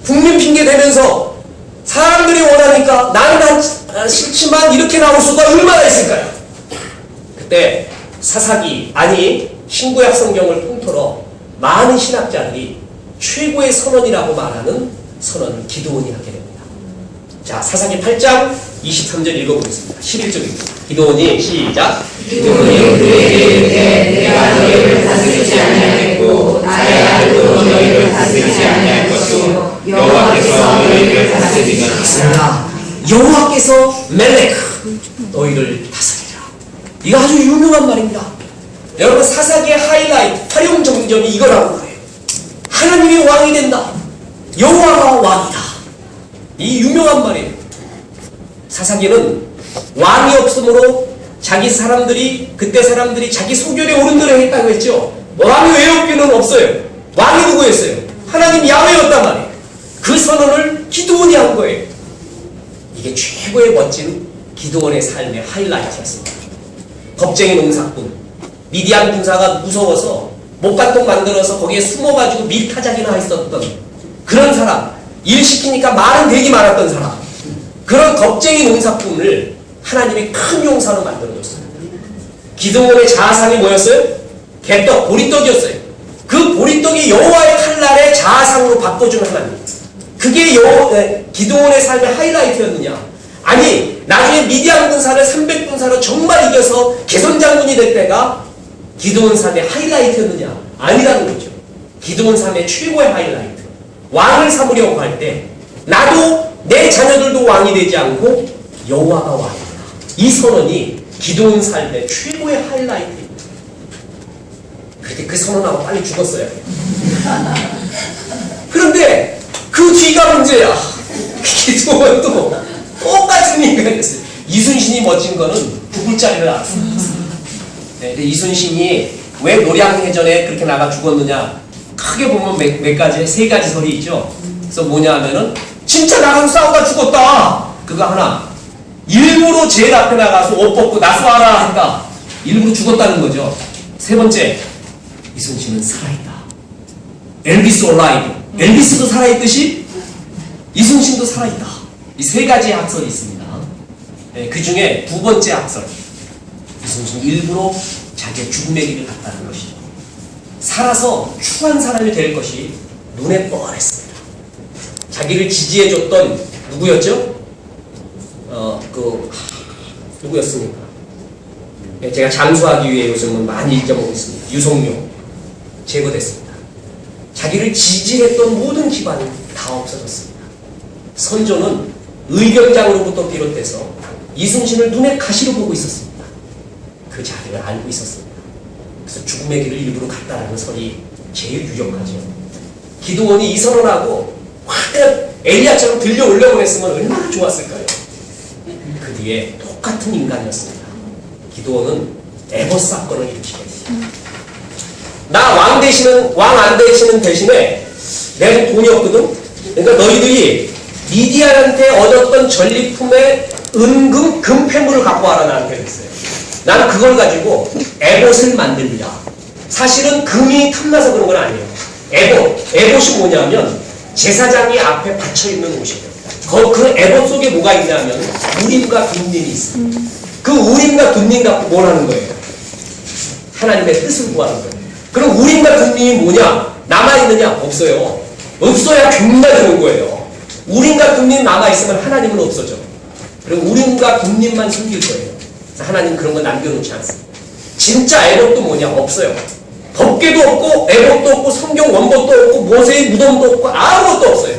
국민 핑계 대면서 사람들이 원하니까 나는 싫지만 이렇게 나올 수가 얼마나 있을까요? 그때 사사기, 아니 신구약 성경을 통틀어 많은 신학자들이 최고의 선언이라고 말하는 선언을 기드온이 하게 됩니다. 자, 사사기 8장 23절 읽어보겠습니다. 11절입니다. 기드온이 시작. 기드온이 그에게 이르되 내가 너희를 다스리지 아니하겠고 나의 아들도 너희를 다스리지 아니할 것이요 여호와께서 너희를 다스리리라. 여호와께서 멜레크 너희를 다스리라. 이거 아주 유명한 말입니다. 여러분, 사사기의 하이라이트, 활용 정점이 이거라고 그래요. 하나님이 왕이 된다. 여호와가 왕이다. 이 유명한 말이에요. 사사기는 왕이 없으므로 자기 사람들이, 그때 사람들이 자기 소견에 옳은 대로 했다고 했죠. 왕이 왜 없기는 없어요. 왕이 누구였어요? 하나님 야훼였단 말이에요. 그 선언을 기드온이 한 거예요. 이게 최고의 멋진 기드온의 삶의 하이라이트였습니다. 겁쟁이 농사꾼, 미디안 군사가 무서워서 목간통 만들어서 거기에 숨어가지고 밀타작이나 했었던 그런 사람, 일 시키니까 말은 되게 많았던 사람, 그런 겁쟁이 농사꾼을 하나님이 큰 용사로 만들어줬어요. 기드온의 자아상이 뭐였어요? 개떡, 보리떡이었어요. 그 보리떡이 여호와의 칼날에 자아상으로 바꿔준 하나님. 그게 기드온의 삶의 하이라이트였느냐? 아니, 나중에 미디안 군사를 300군사로 정말 이겨서 개선장군이 될 때가 기드온 삶의 하이라이트였느냐? 아니라는 거죠. 기드온 삶의 최고의 하이라이트. 왕을 삼으려고 할 때 나도 내 자녀들도 왕이 되지 않고 여호와가 왕이다. 이 선언이 기드온 삶의 최고의 하이라이트입니다. 그렇게 그 선언하고 빨리 죽었어요. 그런데 그 뒤가 문제야. 기드온도 똑같은 인간이 됐어요. 이순신이 멋진 거는 죽을 자리를 알았어요. 네, 이순신이 왜 노량해전에 그렇게 나가 죽었느냐? 크게 보면 몇 가지, 세 가지 설이 있죠. 그래서 뭐냐 하면은 진짜 나가서 싸우다 죽었다. 그거 하나. 일부러 제일 앞에 나가서 옷 벗고 나서와라 한다. 일부러 죽었다는 거죠. 세 번째, 이순신은 살아있다. 엘비스 올라이브. 엘비스도 살아있듯이 이순신도 살아있다. 이 세 가지 학설이 있습니다. 네, 그 중에 두 번째 학설. 이순신 일부러 자기의 죽음의 길을 갔다는 것이죠. 살아서 추한 사람이 될 것이 눈에 뻔했습니다. 자기를 지지해줬던 누구였죠? 누구였습니까? 네, 제가 장수하기 위해 요즘은 많이 잊어먹고 있습니다. 유성룡 제거됐습니다. 자기를 지지했던 모든 기반이 다 없어졌습니다. 선조는 의병장으로부터 비롯해서 이순신을 눈에 가시로 보고 있었습니다. 그 자리를 알고 있었습니다. 그래서 죽음의 길을 일부러 갔다라는 설이 제일 유력하죠. 기드온이 이 선언하고 확 엘리야처럼 들려 올려보냈으면 얼마나 좋았을까요? 그 뒤에 똑같은 인간이었습니다. 기드온은 에봇 사건을 일으키게 했어요. 나 왕 되시는, 왕 안 되시는 대신에 내가 돈이 없거든? 그러니까 너희들이 미디안한테 얻었던 전리품의 은금, 금패물을 갖고 와라 나한테 그랬어요. 나는 그걸 가지고 에봇을 만들리라. 사실은 금이 탐나서 그런 건 아니에요. 에봇이 뭐냐면 제사장이 앞에 받쳐있는 옷이에요. 그 에봇 속에 뭐가 있냐면 우림과 둠림이 있습니다. 그 우림과 둠림 갖고 뭘 하는 거예요? 하나님의 뜻을 구하는 거예요. 그럼 우림과 둠림이 뭐냐? 남아있느냐? 없어요. 없어야 정말 좋은 거예요. 우림과 둠림 남아있으면 하나님은 없어져. 그리고 우림과 둠림만 숨길 거예요. 그래서 하나님 그런 거 남겨놓지 않습니다. 진짜 에봇도 뭐냐? 없어요. 법궤도 없고 에봇도 없고 성경 원본도 없고 모세의 무덤도 없고 아무것도 없어요.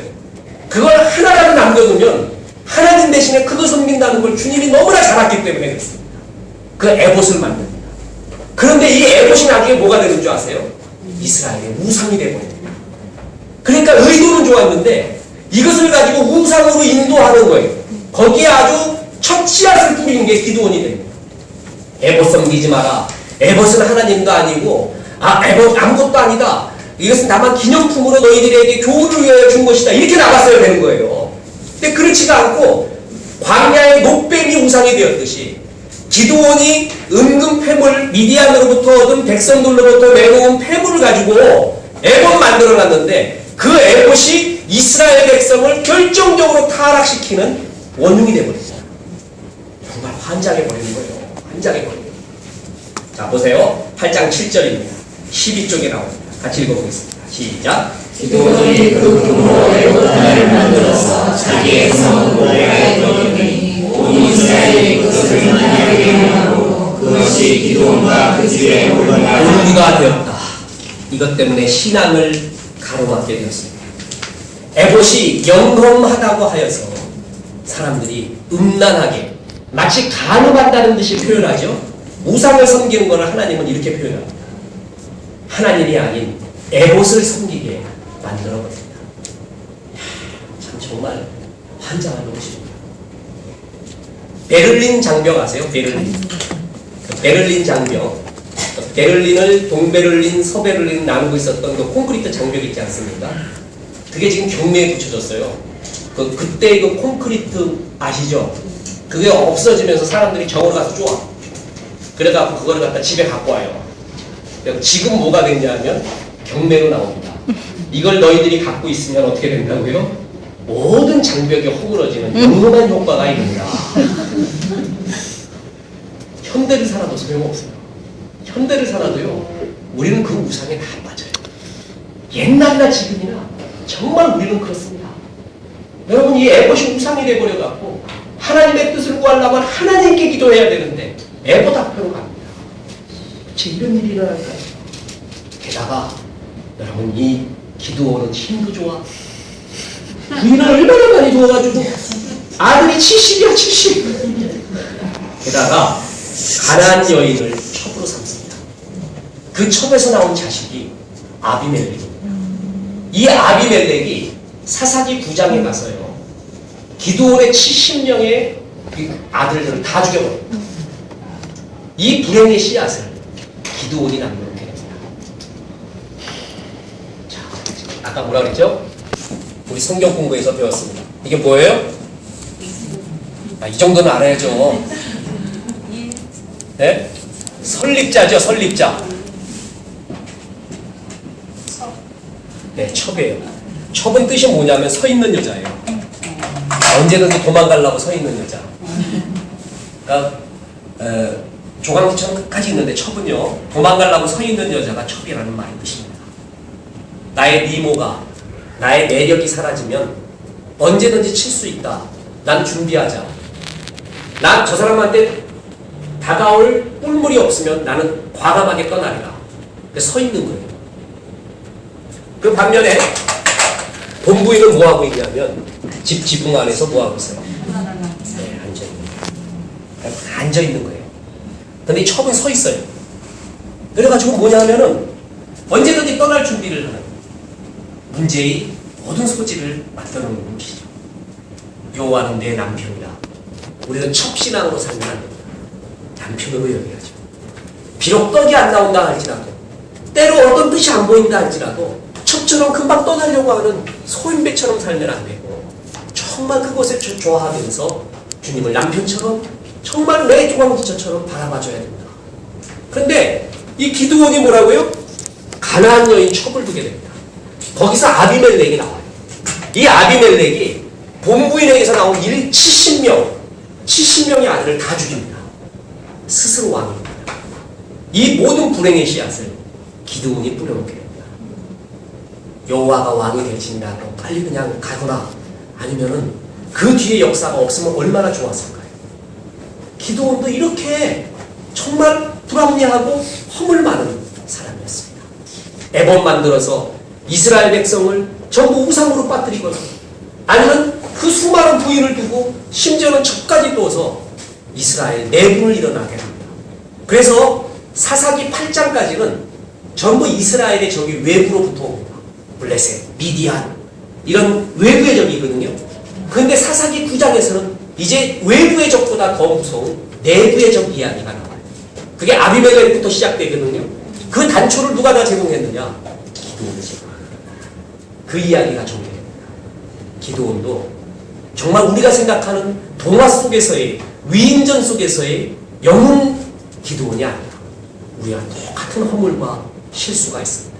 그걸 하나라도 남겨두면 하나님 대신에 그거 섬긴다는 걸 주님이 너무나 잘 알기 때문에 그렇습니다. 그 에봇을 만듭니다. 그런데 이 에봇이 나중에 뭐가 되는 줄 아세요? 이스라엘의 우상이 되어버립니다. 그러니까 의도는 좋았는데 이것을 가지고 우상으로 인도하는 거예요. 거기에 아주 첫 씨앗을 뿌리는 게 기드온이 됩니다. 에봇 섬기지 마라. 에봇은 하나님도 아니고 에봇 아무것도 아니다. 이것은 다만 기념품으로 너희들에게 교훈을 위하여 준 것이다. 이렇게 나갔어야 되는 거예요. 근데 그렇지가 않고 광야의 녹뱀이 우상이 되었듯이 기드온이 은금 폐물, 미디안으로부터 얻은 백성들로부터 내놓은 폐물을 가지고 에봇 만들어놨는데 그 에봇이 이스라엘 백성을 결정적으로 타락시키는 원흉이 되어버렸어요. 정말 환장해버리는 거예요. 환장해버리는 거예요. 자 보세요. 8장 7절입니다. 12쪽에 나옵니다. 같이 읽어보겠습니다. 시작. 기드온이 그 규모로 에봇단을 만들어서 자기의 성을 모래에 떠들니 온 이스라엘이 그것을 만약에 행하고 그것이 기드온과 그 집에 올라가 본부가 되었다. 이것 때문에 신앙을 가로막게 되었습니다. 에봇이 영험하다고 하여서 사람들이 음란하게 마치 간음한다는 듯이 표현하죠. 우상을 섬기는 것을 하나님은 이렇게 표현합니다. 하나님이 아닌 에봇을 섬기게 만들어버립니다. 참 정말 환장하는 것입니다. 베를린 장벽 아세요? 베를린 장벽. 베를린을 동베를린, 서베를린 나누고 있었던 그 콘크리트 장벽 있지 않습니까? 그게 지금 경매에 붙여졌어요. 그때 그 콘크리트 아시죠? 그게 없어지면서 사람들이 정으로 가서 쪼아. 그래갖고 그거를 갖다 집에 갖고 와요. 지금 뭐가 됐냐면 경매로 나옵니다. 이걸 너희들이 갖고 있으면 어떻게 된다고요? 모든 장벽이 허물어지는 영험한 효과가 있습니다. 현대를 살아도 소용없어요. 현대를 살아도요, 우리는 그 우상에 다 빠져요. 옛날이나 지금이나 정말 우리는 그렇습니다. 여러분, 이 에봇이 우상이 돼버려갖고 하나님의 뜻을 구하려면 하나님께 기도해야 되는데 에봇 앞으로 갑니다. 제 이런 일이 일어날까요? 게다가 여러분, 이 기드온은 힘도 좋아. 부인을 얼마나 많이 도와가지고 아들이 70이야 70. 게다가 가나안 여인을 첩으로 삼습니다. 그 첩에서 나온 자식이 아비멜렉입니다. 이 아비멜렉이 사사기 9장에 가서요, 기드온의 70명의 아들들을 다 죽여버립니다. 이 불행의 씨앗을 기드온이 남겨놓게 됩니다. 자, 아까 뭐라 그랬죠? 우리 성경 공부에서 배웠습니다. 이게 뭐예요? 이 정도는 알아야죠. 네? 설립자죠, 설립자. 네, 첩이에요. 첩은 뜻이 뭐냐면 서 있는 여자예요. 언제든지 도망가려고 서 있는 여자. 그러니까 조강지처럼 끝까지 있는데 첩은요, 도망가려고 서 있는 여자가 첩이라는 말의 뜻입니다. 나의 미모가, 나의 매력이 사라지면 언제든지 칠 수 있다. 난 준비하자. 난 저 사람한테 다가올 뿔물이 없으면 나는 과감하게 떠나리라. 서 있는 거예요. 그 반면에 본부인은 뭐하고 있냐면 집 지붕 안에서 뭐하고 있어요? 네, 앉아있는 거예요. 앉아있는 거예요. 근데 이 첩은 서 있어요. 그래가지고 뭐냐면은 언제든지 떠날 준비를 하는, 문제의 모든 소지를 만들어놓는 것이죠. 여호와는 내 남편이라. 우리는 첩신앙으로 살면 안 됩니다. 남편으로 여겨야죠. 비록 떡이 안 나온다 할지라도, 때로 어떤 뜻이 안 보인다 할지라도 첩처럼 금방 떠나려고 하는 소인배처럼 살면 안 되고, 정말 그것에 좋아하면서 주님을 남편처럼 정말 내 조강지처처럼 바라봐줘야 된다. 그런데 이 기드온이 뭐라고요? 가나안 여인 첩을 두게 됩니다. 거기서 아비멜렉이 나와요. 이 아비멜렉이 본부인에게서 나온 70명의 아들을 다 죽입니다. 스스로 왕입니다. 이 모든 불행의 씨앗을 기드온이 뿌려놓게 됩니다. 여호와가 왕이 될지니라 너 빨리 그냥 가거나 아니면은 그 뒤에 역사가 없으면 얼마나 좋았을까요? 기드온도 이렇게 정말 불합리하고 허물 많은 사람이었습니다. 애번 만들어서 이스라엘 백성을 전부 우상으로 빠뜨리거나 아니면 그 수많은 부인을 두고 심지어는 첩까지 둬서 이스라엘 내분을 일어나게 합니다. 그래서 사사기 8장까지는 전부 이스라엘의 적이 외부로부터 옵니다. 블레셋, 미디안 이런 외부의 적이거든요. 그런데 사사기 9장에서는 이제 외부의 적보다 더 무서운 내부의 적 이야기가 나와요. 그게 아비멜렉부터 시작되거든요. 그 단초를 누가 다 제공했느냐? 기드온이 제공합니다. 그 이야기가 전개됩니다. 기드온도 정말 우리가 생각하는 동화 속에서의 위인전 속에서의 영웅 기드온이 아니라 우리와 똑같은 허물과 실수가 있습니다.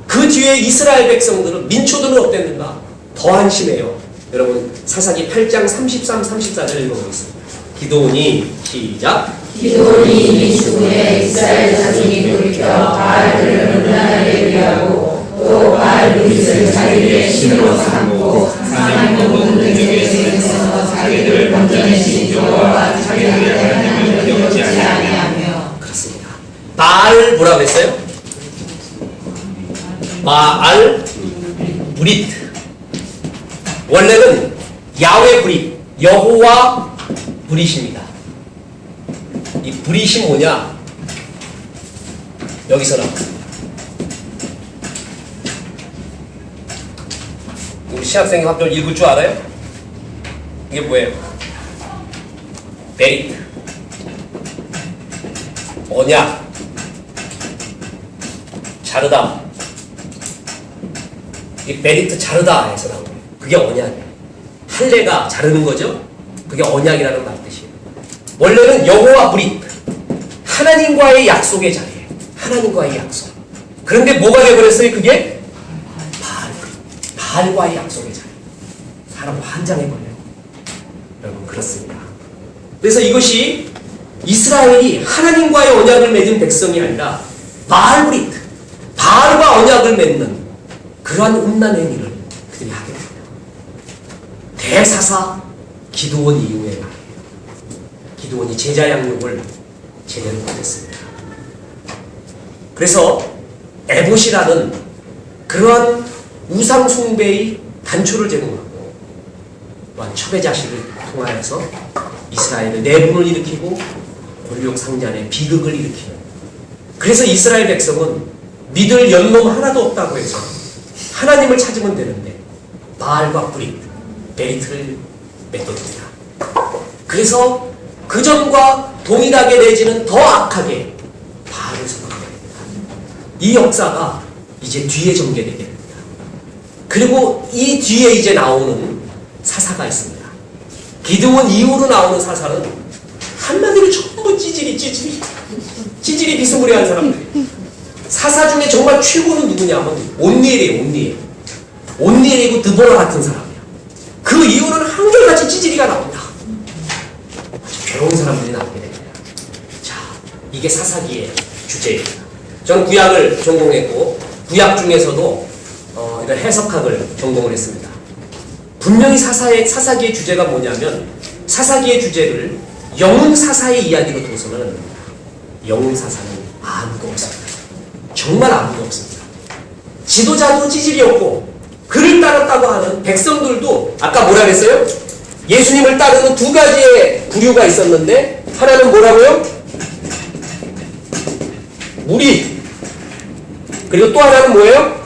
그 뒤에 이스라엘 백성들은 민초들은 어땠는가? 더 한심해요. 여러분 사사기 8장 33, 34절 읽어보겠습니다. 기드온이 시작. 기드온이 이후에 이스라엘 자손이 돌이켜 바알을 음란하게 위하고 또 바알 누릿을 자기의 신으로 삼고 하나님 모든 능력의 세에서 자기들 건져내신 여호와 자기들의 하나님을 기억지 아니하며. 그렇습니다. 바알 뭐라고 했어요? 바알 브릿. 원래는 야훼 브릿, 여호와 브릿입니다. 이 브릿이 뭐냐? 여기서 나옵니다. 우리 신학생이 학교 읽을 줄 알아요? 이게 뭐예요? 베리트, 언약, 자르다. 이 베리트 자르다에서 나온 거예요. 그게 언약이에요. 할례가 자르는 거죠. 그게 언약이라는 말 뜻이에요. 원래는 여호와 브릿, 하나님과의 약속의 자리예요. 하나님과의 약속. 그런데 뭐가 되어버렸어요? 그게 바알 브릿, 바알과의 약속의 자리. 사람 환장해버려요. 여러분 그렇습니다. 그래서 이것이 이스라엘이 하나님과의 언약을 맺은 백성이 아니라 바알 브릿, 바알과 언약을 맺는 그러한 음란 행위를 그들이 하게 됩니다. 대사사 기드온 이후에 말이에요. 기드온이 제자 양육을 제대로 못했습니다. 그래서 에봇이라는 그러한 우상 숭배의 단초를 제공하고 또한 첩의 자식을 통하여서 이스라엘의 내분을 일으키고 권력 상잔의 비극을 일으키는. 그래서 이스라엘 백성은 믿을 연놈 하나도 없다고 해서 하나님을 찾으면 되는데 바알과 브릿, 베리트를 맺어둡니다. 그래서 그전과 동일하게 내지는 더 악하게 바알을 섬기게 됩니다. 이 역사가 이제 뒤에 전개되게 됩니다. 그리고 이 뒤에 이제 나오는 사사가 있습니다. 기드온 이후로 나오는 사사는 한마디로 전부 찌질이 비스무리한 사람들이에요. 사사 중에 정말 최고는 누구냐면 온니엘이에요. 온니엘이고 드보라 같은 사람이야. 그 이후는 한결같이 찌질이가 나온다. 아주 괴로운 사람들이 나오게 됩니다. 자, 이게 사사기의 주제입니다. 저는 구약을 전공했고 구약 중에서도 이런 해석학을 전공을 했습니다. 분명히 사사기의 주제가 뭐냐면 사사기의 주제를 영웅사사의 이야기로 둬서는 안 됩니다. 영웅사사는 아무도 없습니다. 정말 아무도 없습니다. 지도자도 찌질이 없고 그를 따랐다고 하는 백성들도 아까 뭐라 그랬어요? 예수님을 따르는 두 가지의 부류가 있었는데 하나는 뭐라고요? 무리. 그리고 또 하나는 뭐예요?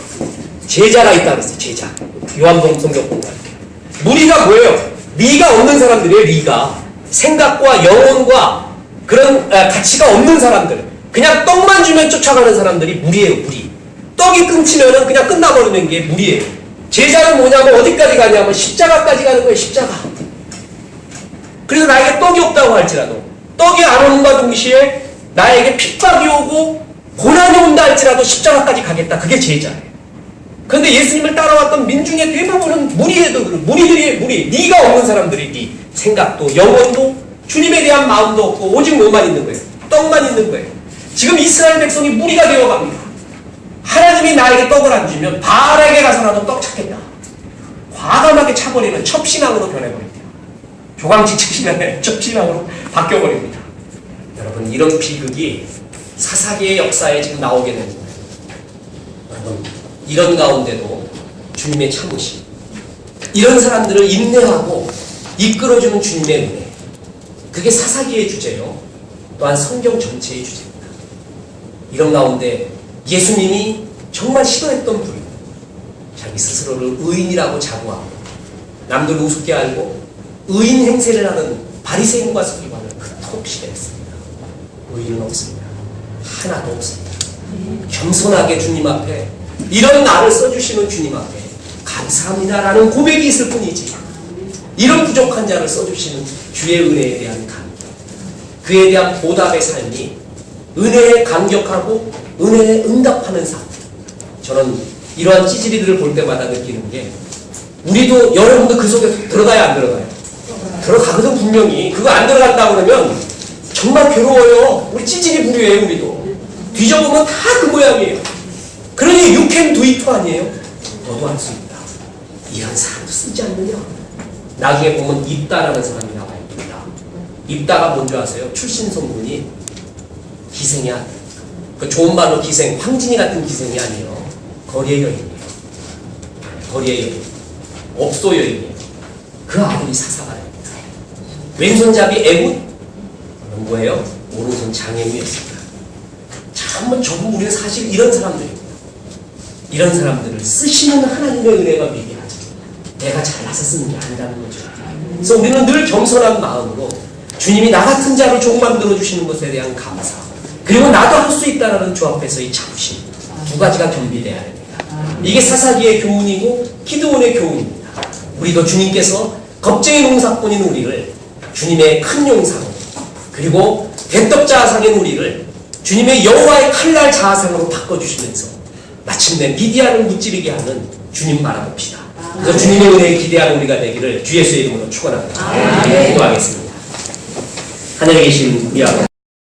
제자가 있다 그랬어요. 제자. 요한복음 성경 공부할 때. 무리가 뭐예요? 리가 없는 사람들이에요. 리가. 생각과 영혼과 그런 가치가 없는 사람들. 그냥 떡만 주면 쫓아가는 사람들이 무리예요. 무리. 떡이 끊기면은 그냥 끝나버리는 게 무리예요. 제자는 뭐냐면 어디까지 가냐면 십자가까지 가는 거예요. 십자가. 그래서 나에게 떡이 없다고 할지라도 떡이 안 오는가 동시에 나에게 핍박이 오고 고난이 온다 할지라도 십자가까지 가겠다. 그게 제자예요. 그런데 예수님을 따라왔던 민중의 대부분은 무리들이에요. 무리. 리가 없는 사람들이 리. 생각도 영혼도 주님에 대한 마음도 없고 오직 뭐만 있는 거예요. 떡만 있는 거예요. 지금 이스라엘 백성이 무리가 되어갑니다. 하나님이 나에게 떡을 안 주면 바알에게 가서라도 떡 찾겠다. 과감하게 차버리는 첩신앙으로 변해버립니다. 조강지치시면 첩신앙으로 바뀌어버립니다. 여러분, 이런 비극이 사사기의 역사에 지금 나오게 되는 거예요. 여러분, 이런 가운데도 주님의 참으심, 이런 사람들을 인내하고 이끌어주는 주님의 은혜, 그게 사사기의 주제요. 또한 성경 전체의 주제입니다. 이런 가운데 예수님이 정말 싫어했던 부류, 자기 스스로를 의인이라고 자부하고 남들 우습게 알고 의인 행세를 하는 바리새인과 서기관을 끝없이 했습니다. 의인은 없습니다. 하나도 없습니다. 겸손하게 주님 앞에, 이런 나를 써주시는 주님 앞에 감사합니다라는 고백이 있을 뿐이지, 이런 부족한 자를 써주시는 주의 은혜에 대한 감격, 그에 대한 보답의 삶이 은혜에 감격하고 은혜에 응답하는 삶. 저는 이러한 찌질이들을 볼 때마다 느끼는 게, 우리도, 여러분도 그 속에 들어가야 안 들어가요? 들어가거든 분명히. 그거 안 들어간다 그러면 정말 괴로워요. 우리 찌질이 부류예요. 우리도 뒤져보면 다 그 모양이에요. 그러니 you can do it 아니에요? 너도 할 수 있다. 이런 사람도 쓰지 않느냐. 나중에 보면 입다라는 사람이 나와 있습니다. 입다가 뭔지 아세요? 출신 성분이 기생이야. 그 좋은 말로 기생, 황진이 같은 기생이 아니에요. 거리의 여인이에요. 거리의 여인, 업소 여인이에요. 그 아들이 사사가 됩니다. 왼손잡이 애굽, 뭐예요? 오른손 장애우였습니다. 참 전부 우리는 사실 이런 사람들입니다. 이런 사람들을 쓰시는 하나님의 은혜가 미비하죠. 내가 잘나서 쓰는 게 아니라는 거죠. 그래서 우리는 늘 겸손한 마음으로 주님이 나 같은 자를 조금만 들어주시는 것에 대한 감사, 그리고 나도 할 수 있다는 주 앞에서의 자부심, 두 가지가 겸비돼야 됩니다. 이게 사사기의 교훈이고 기드온의 교훈입니다. 우리도 주님께서 겁쟁이 농사꾼인 우리를 주님의 큰 용상, 그리고 대떡자상인 우리를 주님의 여호와의 칼날 자아상으로 바꿔주시면서 마침내 미디안을 무찌르게 하는 주님 바라봅시다. 그래서 주님의 은혜에 기대하는 우리가 되기를 주 예수의 이름으로 축원합니다. 기도하겠습니다. 하늘에 계신 우리 아버지,